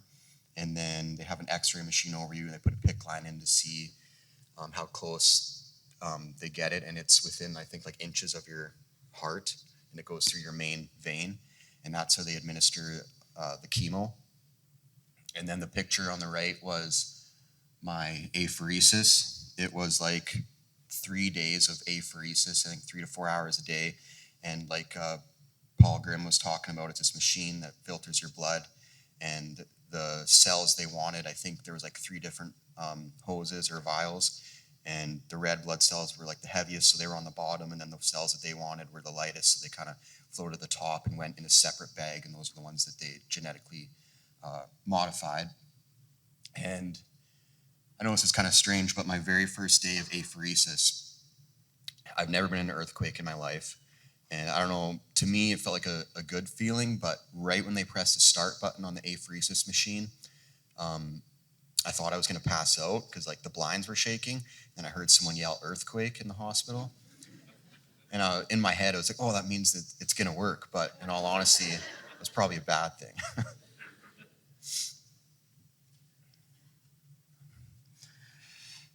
and then they have an x-ray machine over you, and they put a PICC line in to see how close they get it, and it's within, I think, like inches of your heart, and it goes through your main vein, and that's how they administer the chemo. And then the picture on the right was my apheresis. It was like 3 days of apheresis, I think 3 to 4 hours a day, and like Paul Grimm was talking about, it's this machine that filters your blood, and the cells they wanted, I think there was like 3 different hoses or vials, and the red blood cells were like the heaviest, so they were on the bottom, and then the cells that they wanted were the lightest, so they kind of floated to the top and went in a separate bag, and those are the ones that they genetically modified. And I know this is kind of strange, but my very first day of apheresis, I've never been in an earthquake in my life, and I don't know, to me it felt like a good feeling, but right when they pressed the start button on the apheresis machine, I thought I was going to pass out because like the blinds were shaking, and I heard someone yell earthquake in the hospital. And in my head, I was like, oh, that means that it's going to work. But in all honesty, it was probably a bad thing.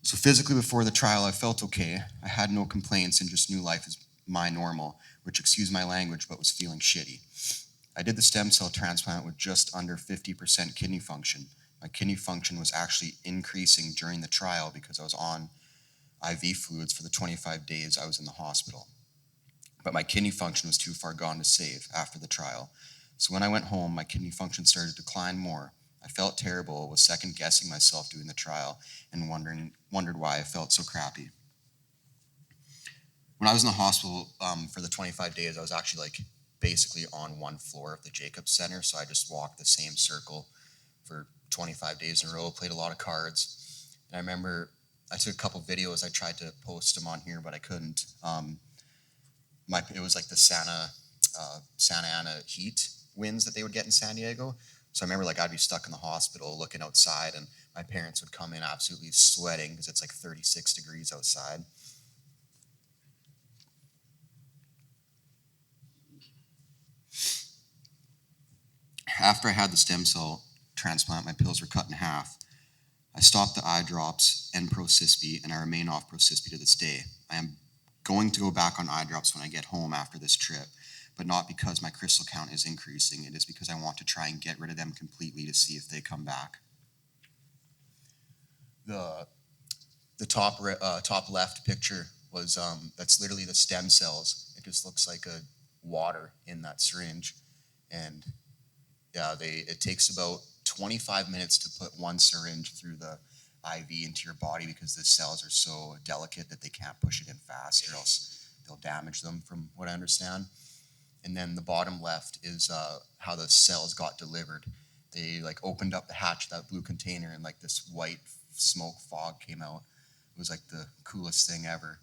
So physically before the trial, I felt okay. I had no complaints and just knew life is my normal, which, excuse my language, but was feeling shitty. I did the stem cell transplant with just under 50% kidney function. My kidney function was actually increasing during the trial because I was on IV fluids for the 25 days I was in the hospital. But my kidney function was too far gone to save after the trial. So when I went home, my kidney function started to decline more. I felt terrible, was second guessing myself doing the trial, and wondered why I felt so crappy. When I was in the hospital for the 25 days, I was actually like basically on one floor of the Jacobs Center, so I just walked the same circle for 25 days in a row, played a lot of cards. And I remember I took a couple videos. I tried to post them on here, but I couldn't. It was like the Santa Ana heat winds that they would get in San Diego. So I remember like I'd be stuck in the hospital looking outside, and my parents would come in absolutely sweating because it's like 36 degrees outside. After I had the stem cell transplant, my pills were cut in half. I stopped the eye drops and Procyspi, and I remain off Procyspi to this day. I am going to go back on eye drops when I get home after this trip, but not because my crystal count is increasing. It is because I want to try and get rid of them completely to see if they come back. The top left picture was that's literally the stem cells. It just looks like a water in that syringe, and yeah, it takes about 25 minutes to put one syringe through the IV into your body because the cells are so delicate that they can't push it in fast or else they'll damage them, from what I understand. And then the bottom left is how the cells got delivered. They like opened up the hatch of that blue container and like this white smoke fog came out. It was like the coolest thing ever.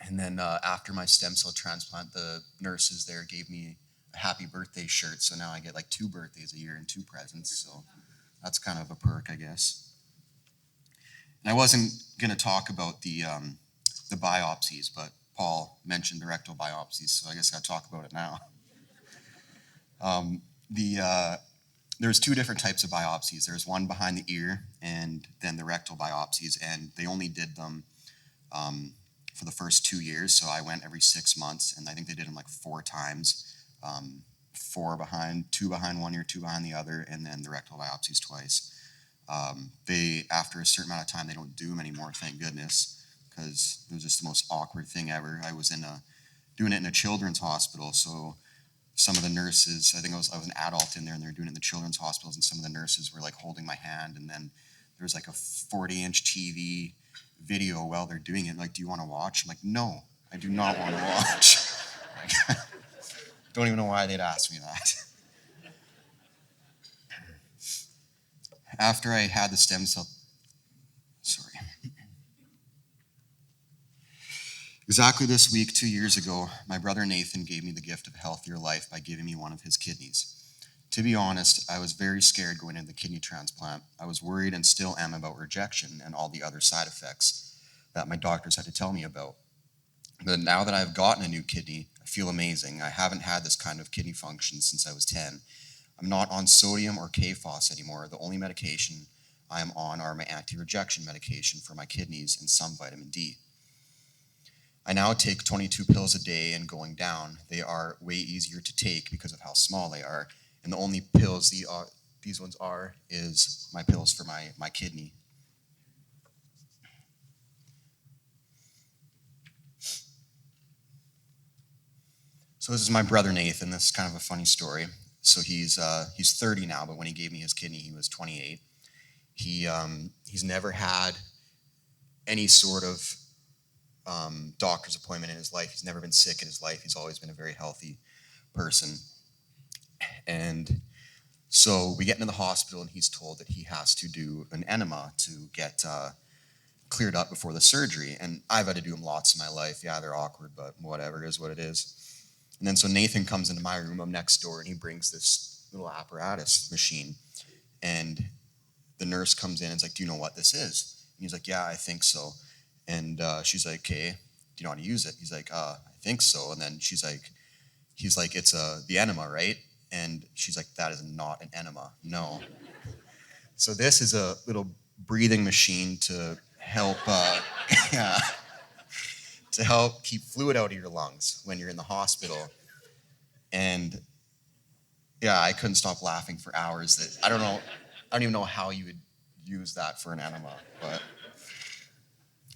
And then after my stem cell transplant, the nurses there gave me a happy birthday shirt. So now I get like 2 birthdays a year and 2 presents. So that's kind of a perk, I guess. And I wasn't going to talk about the biopsies, but Paul mentioned the rectal biopsies, so I guess I got to talk about it now. There's 2 different types of biopsies. There's one behind the ear and then the rectal biopsies, and they only did them for the first 2 years. So I went every 6 months, and I think they did them like 4 times. 4 behind, 2 behind one ear, 2 behind the other, and then the rectal biopsies twice. They, after a certain amount of time, they don't do them anymore, thank goodness, because it was just the most awkward thing ever. I was doing it in a children's hospital, so some of the nurses, I think I was an adult in there, and they were doing it in the children's hospitals, and some of the nurses were like holding my hand, and then there was like a 40-inch TV video while they're doing it, like, do you want to watch? I'm like, no, I do not want to watch. Like, don't even know why they'd ask me that. After I had the stem cell, exactly this week, 2 years ago, my brother Nathan gave me the gift of a healthier life by giving me one of his kidneys. To be honest, I was very scared going into the kidney transplant. I was worried and still am about rejection and all the other side effects that my doctors had to tell me about. But now that I've gotten a new kidney, I feel amazing. I haven't had this kind of kidney function since I was 10. I'm not on sodium or K-Phos anymore. The only medication I am on are my anti-rejection medication for my kidneys and some vitamin D. I now take 22 pills a day and going down. They are way easier to take because of how small they are. And the only pills these ones are is my pills for my kidney. So this is my brother Nathan. This is kind of a funny story. So he's 30 now, but when he gave me his kidney, he was 28. He's never had any sort of doctor's appointment in his life. He's never been sick in his life. He's always been a very healthy person. And so we get into the hospital, and he's told that he has to do an enema to get cleared up before the surgery. And I've had to do them lots in my life. Yeah, they're awkward, but whatever, it is what it is. And then so Nathan comes into my room, I'm next door, and he brings this little apparatus machine. And the nurse comes in and is like, do you know what this is? And he's like, yeah, I think so. And she's like, okay, do you know how to use it? He's like, I think so. And then he's like, it's the enema, right? And she's like, that is not an enema, no. So this is a little breathing machine to help, to help keep fluid out of your lungs when you're in the hospital. And yeah, I couldn't stop laughing for hours. I don't even know how you would use that for an enema, but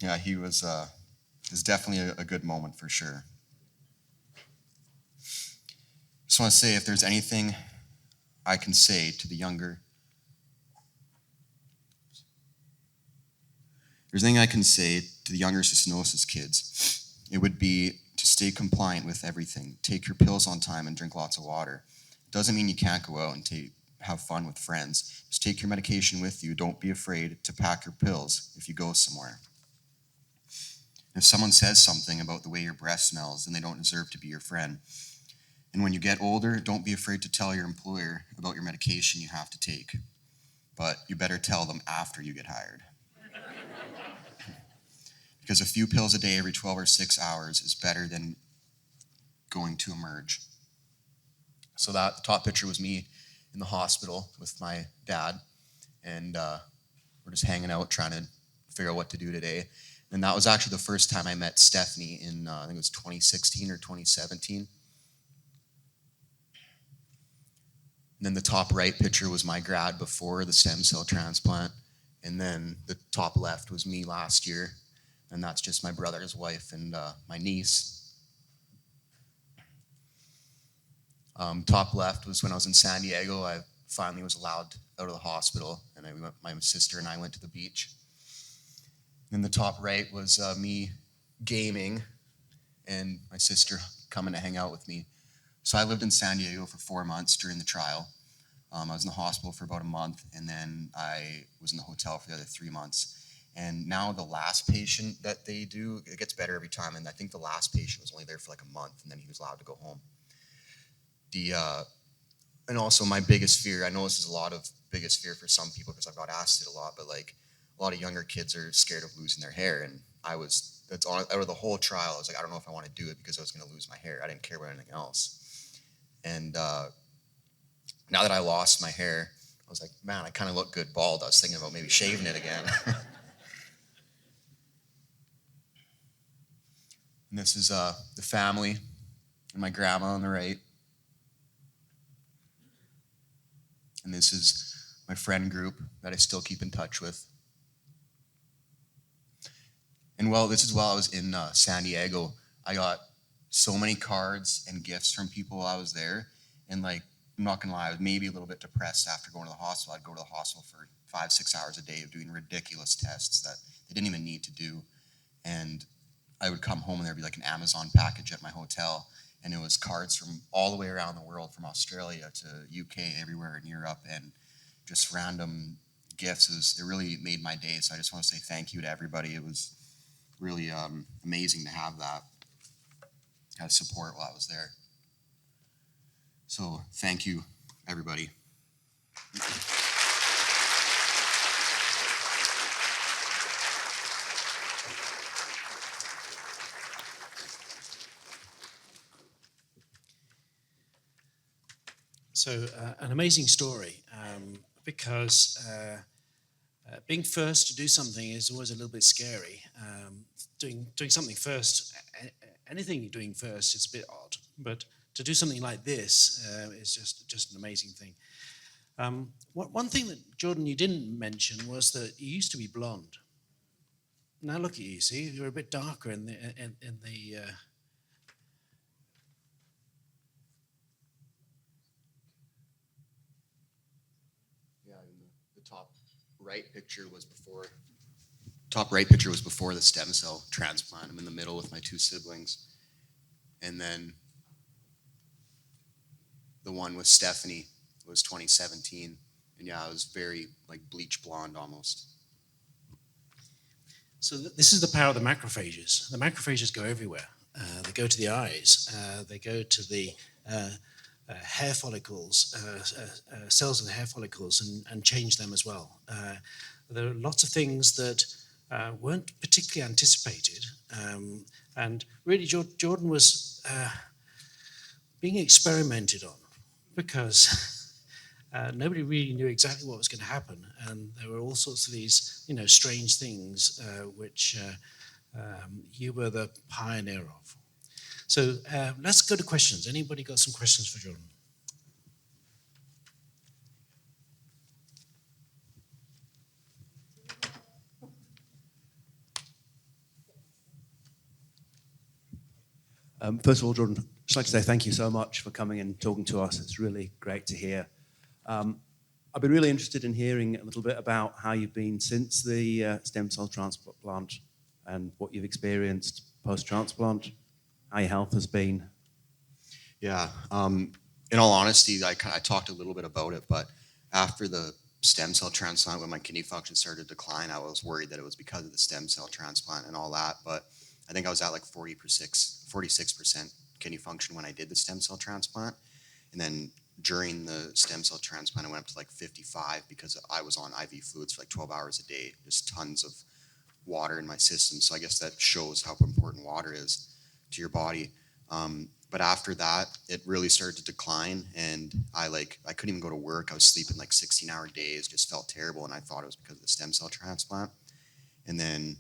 yeah, he was definitely a good moment for sure. Just want to say, if there's anything I can say to the younger, cystinosis kids, it would be to stay compliant with everything. Take your pills on time and drink lots of water. Doesn't mean you can't go out and have fun with friends. Just take your medication with you. Don't be afraid to pack your pills if you go somewhere. If someone says something about the way your breath smells, then they don't deserve to be your friend. And when you get older, don't be afraid to tell your employer about your medication you have to take. But you better tell them after you get hired. Because a few pills a day every 12 or 6 hours is better than going to emerge. So the top picture was me in the hospital with my dad, and we're just hanging out trying to figure out what to do today. And that was actually the first time I met Stephanie in, I think it was 2016 or 2017. And then the top right picture was my grad before the stem cell transplant. And then the top left was me last year. And that's just my brother's wife and my niece. Top left was when I was in San Diego. I finally was allowed out of the hospital, and my sister and I went to the beach. In the top right was me gaming, and my sister coming to hang out with me. So I lived in San Diego for 4 months during the trial. I was in the hospital for about a month, and then I was in the hotel for the other 3 months. And now the last patient that they do, it gets better every time. And I think the last patient was only there for like a month, and then he was allowed to go home. And also my biggest fear, I know this is a lot of biggest fear for some people because I've got asked it a lot, but like a lot of younger kids are scared of losing their hair. And that's out of the whole trial, I was like, I don't know if I want to do it because I was going to lose my hair. I didn't care about anything else. And now that I lost my hair, I was like, man, I kind of look good bald. I was thinking about maybe shaving it again. And this is the family and my grandma on the right. And this is my friend group that I still keep in touch with. And this is while I was in San Diego. I got so many cards and gifts from people while I was there. And like, I'm not gonna lie, I was maybe a little bit depressed after going to the hospital. I'd go to the hospital for 5-6 hours a day of doing ridiculous tests that they didn't even need to do. And I would come home and there'd be like an Amazon package at my hotel. And it was cards from all the way around the world, from Australia to UK, everywhere in Europe, and just random gifts. It really made my day. So I just want to say thank you to everybody. It was really amazing to have that as support while I was there. So thank you, everybody. So an amazing story, because being first to do something is always a little bit scary. Doing something first, anything you're doing first, is a bit odd. But to do something like this is just an amazing thing. One thing that, Jordan, you didn't mention was that you used to be blonde. Now look at you, see, you're a bit darker in the Yeah, the top right picture was before the stem cell transplant. I'm in the middle with my 2 siblings. And then the one with Stephanie was 2017. And yeah, I was very like bleach blonde almost. So this is the power of the macrophages. The macrophages go everywhere. They go to the eyes. They go to the hair follicles, cells of the hair follicles, and change them as well. There are lots of things that weren't particularly anticipated. And really, Jordan was being experimented on because nobody really knew exactly what was going to happen. And there were all sorts of these, strange things which you were the pioneer of. So let's go to questions. Anybody got some questions for Jordan? First of all, Jordan, I'd just like to say thank you so much for coming and talking to us. It's really great to hear. I've been really interested in hearing a little bit about how you've been since the stem cell transplant and what you've experienced post-transplant, how your health has been. Yeah, in all honesty, I talked a little bit about it, but after the stem cell transplant, when my kidney function started to decline, I was worried that it was because of the stem cell transplant and all that, but I think I was at like 46% kidney function when I did the stem cell transplant. And then during the stem cell transplant, I went up to like 55 because I was on IV fluids for like 12 hours a day, just tons of water in my system. So I guess that shows how important water is to your body. But after that, it really started to decline, and I couldn't even go to work. I was sleeping like 16-hour days, just felt terrible, and I thought it was because of the stem cell transplant. And then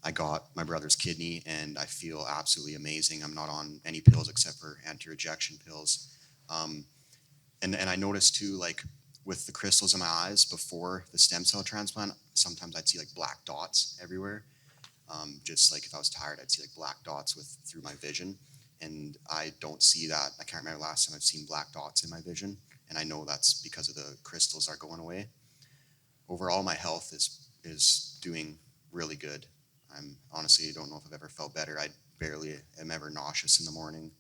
I got my brother's kidney, and I feel absolutely amazing. I'm not on any pills except for anti-rejection pills. And I noticed too, like with the crystals in my eyes before the stem cell transplant, sometimes I'd see like black dots everywhere. Just like if I was tired, I'd see like black dots through my vision. And I don't see that. I can't remember the last time I've seen black dots in my vision. and I know that's because of the crystals are going away. Overall, my health is doing really good. I'm honestly don't know if I've ever felt better. I barely am ever nauseous in the morning.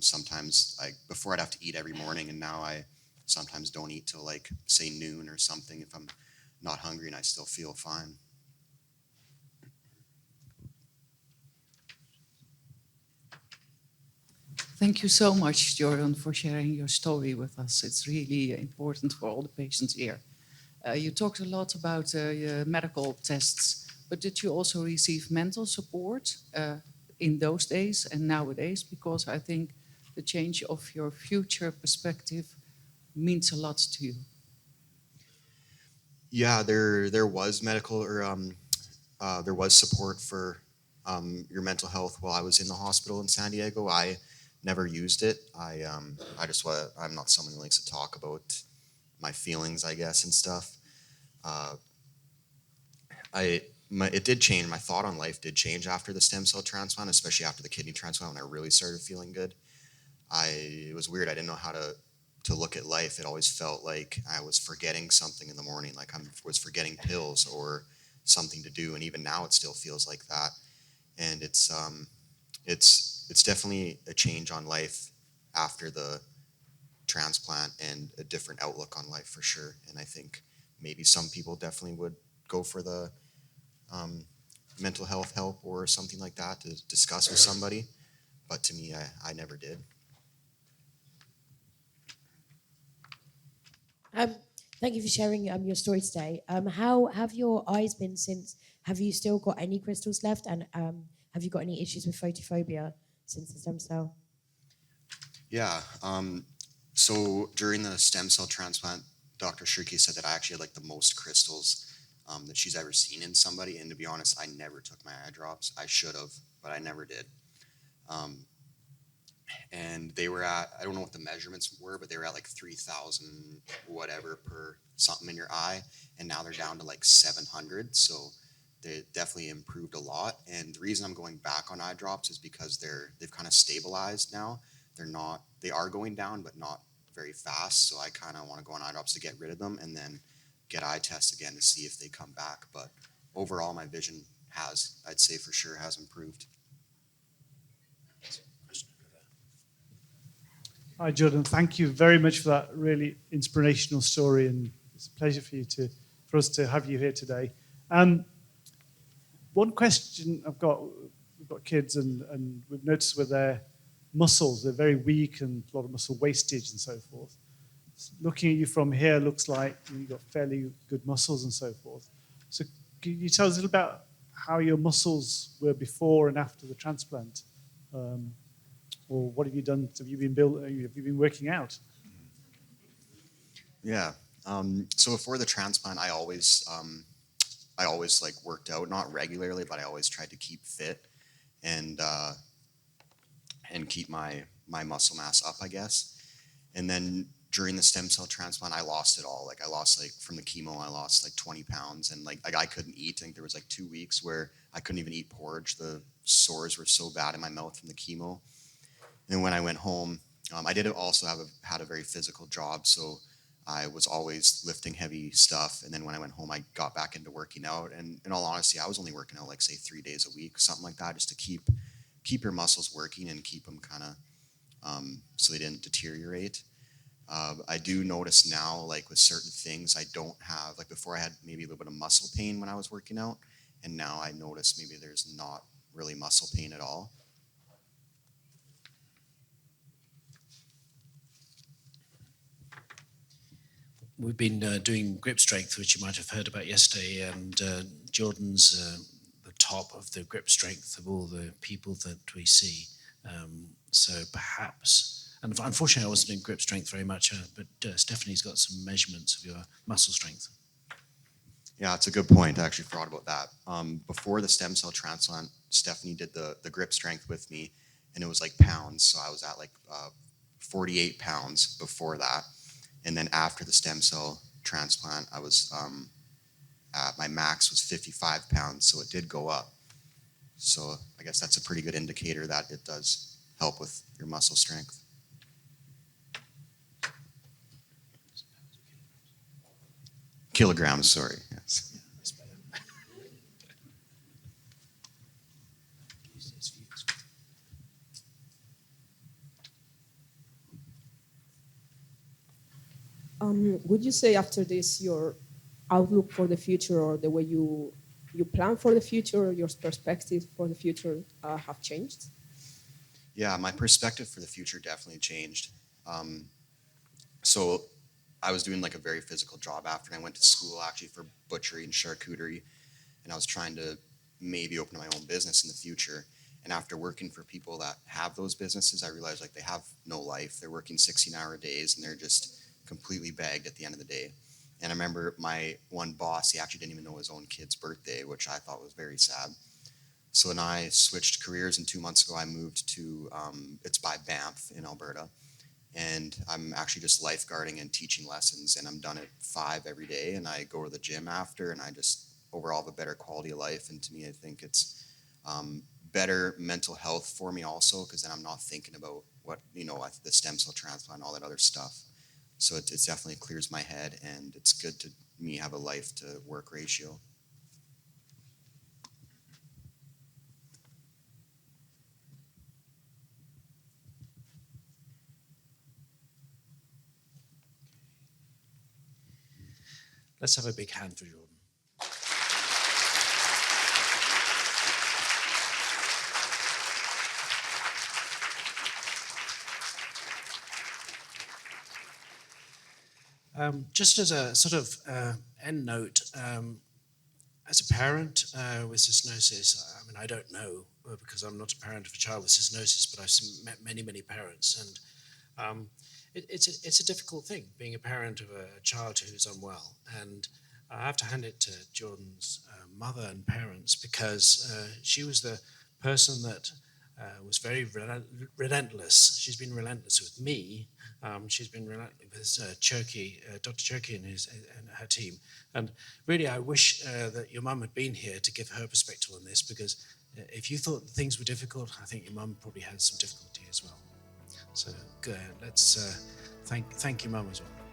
Sometimes before I'd have to eat every morning, and now I sometimes don't eat till like say noon or something if I'm not hungry, and I still feel fine. Thank you so much, Jordan, for sharing your story with us. It's really important for all the patients here. You talked a lot about your medical tests, but did you also receive mental support in those days and nowadays? Because I think the change of your future perspective means a lot to you. Yeah, there was medical or there was support for your mental health while I was in the hospital in San Diego. I never used it. I'm not someone who likes to talk about my feelings, I guess, and stuff. Uh, it did change. My thought on life did change after the stem cell transplant, especially after the kidney transplant when I really started feeling good. It was weird. I didn't know how to look at life. It always felt like I was forgetting something in the morning, like I was forgetting pills or something to do. And even now, it still feels like that. And it's definitely a change on life after the transplant and a different outlook on life for sure. And I think maybe some people definitely would go for the mental health help or something like that to discuss with somebody. But to me, I never did. Thank you for sharing your story today. How have your eyes been since? Have you still got any crystals left? And have you got any issues with photophobia since the stem cell? Yeah. So during the stem cell transplant, Dr. Shirky said that I actually had like the most crystals that she's ever seen in somebody. And to be honest, I never took my eye drops. I should have, but I never did. And they were at, I don't know what the measurements were, but they were at like 3,000 whatever per something in your eye. And now they're down to like 700. So they definitely improved a lot. And the reason I'm going back on eye drops is because they've kind of stabilized now. They are going down, but not very fast. So I kind of want to go on eye drops to get rid of them and then get eye tests again to see if they come back. But overall, my vision I'd say for sure has improved. Hi, Jordan. Thank you very much for that really inspirational story, and it's a pleasure for us to have you here today. One question I've got: we've got kids, and we've noticed with their muscles, they're very weak and a lot of muscle wastage and so forth. Looking at you from here, looks like you've got fairly good muscles and so forth. So, can you tell us a little about how your muscles were before and after the transplant? Or what have you done? Have you been working out? Yeah. So before the transplant, I always like worked out, not regularly, but I always tried to keep fit and keep my muscle mass up, I guess. And then during the stem cell transplant, I lost it all. Like I lost from the chemo, I lost like 20 pounds, and like I couldn't eat. I think there was like 2 weeks where I couldn't even eat porridge. The sores were so bad in my mouth from the chemo. And when I went home, I did also had a very physical job, so I was always lifting heavy stuff. And then when I went home, I got back into working out. And in all honesty, I was only working out like say 3 days a week, something like that, just to keep your muscles working and keep them kind of so they didn't deteriorate. I do notice now, like with certain things, I don't have, like before I had maybe a little bit of muscle pain when I was working out, and now I notice maybe there's not really muscle pain at all. We've been doing grip strength, which you might have heard about yesterday, and Jordan's the top of the grip strength of all the people that we see. So perhaps, and unfortunately I wasn't doing grip strength very much, but Stephanie's got some measurements of your muscle strength. Yeah, it's a good point. I actually forgot about that. Before the stem cell transplant, Stephanie did the grip strength with me, and it was like pounds. So I was at like 48 pounds before that. And then after the stem cell transplant, I was my max was 55 pounds, so it did go up. So I guess that's a pretty good indicator that it does help with your muscle strength. Kilograms, sorry. Yes. That's better. Would you say after this your outlook for the future or the way you plan for the future, your perspective for the future have changed? Yeah, my perspective for the future definitely changed. So I was doing like a very physical job after, and I went to school actually for butchery and charcuterie, and I was trying to maybe open my own business in the future. And after working for people that have those businesses, I realized like they have no life. They're working 16-hour days and they're just completely bagged at the end of the day. And I remember my one boss, he actually didn't even know his own kid's birthday, which I thought was very sad. So then I switched careers, and 2 months ago I moved to, it's by Banff in Alberta. And I'm actually just lifeguarding and teaching lessons, and I'm done at 5 every day, and I go to the gym after, and I just overall have a better quality of life. And to me, I think it's better mental health for me also, because then I'm not thinking about what, the stem cell transplant and all that other stuff. So it definitely clears my head, and it's good to me have a life to work ratio. Let's have a big hand for Jordan. Just as a sort of end note, as a parent with cystinosis, I mean, I don't know because I'm not a parent of a child with cystinosis, but I've met many, many parents, and it's a difficult thing being a parent of a child who's unwell. And I have to hand it to Jordan's mother and parents, because she was the person that was very relentless. She's been relentless with me. She's been relentless with Dr. Cherky and her team. And really, I wish that your mum had been here to give her perspective on this, because if you thought things were difficult, I think your mum probably had some difficulty as well. So let's thank your mum as well.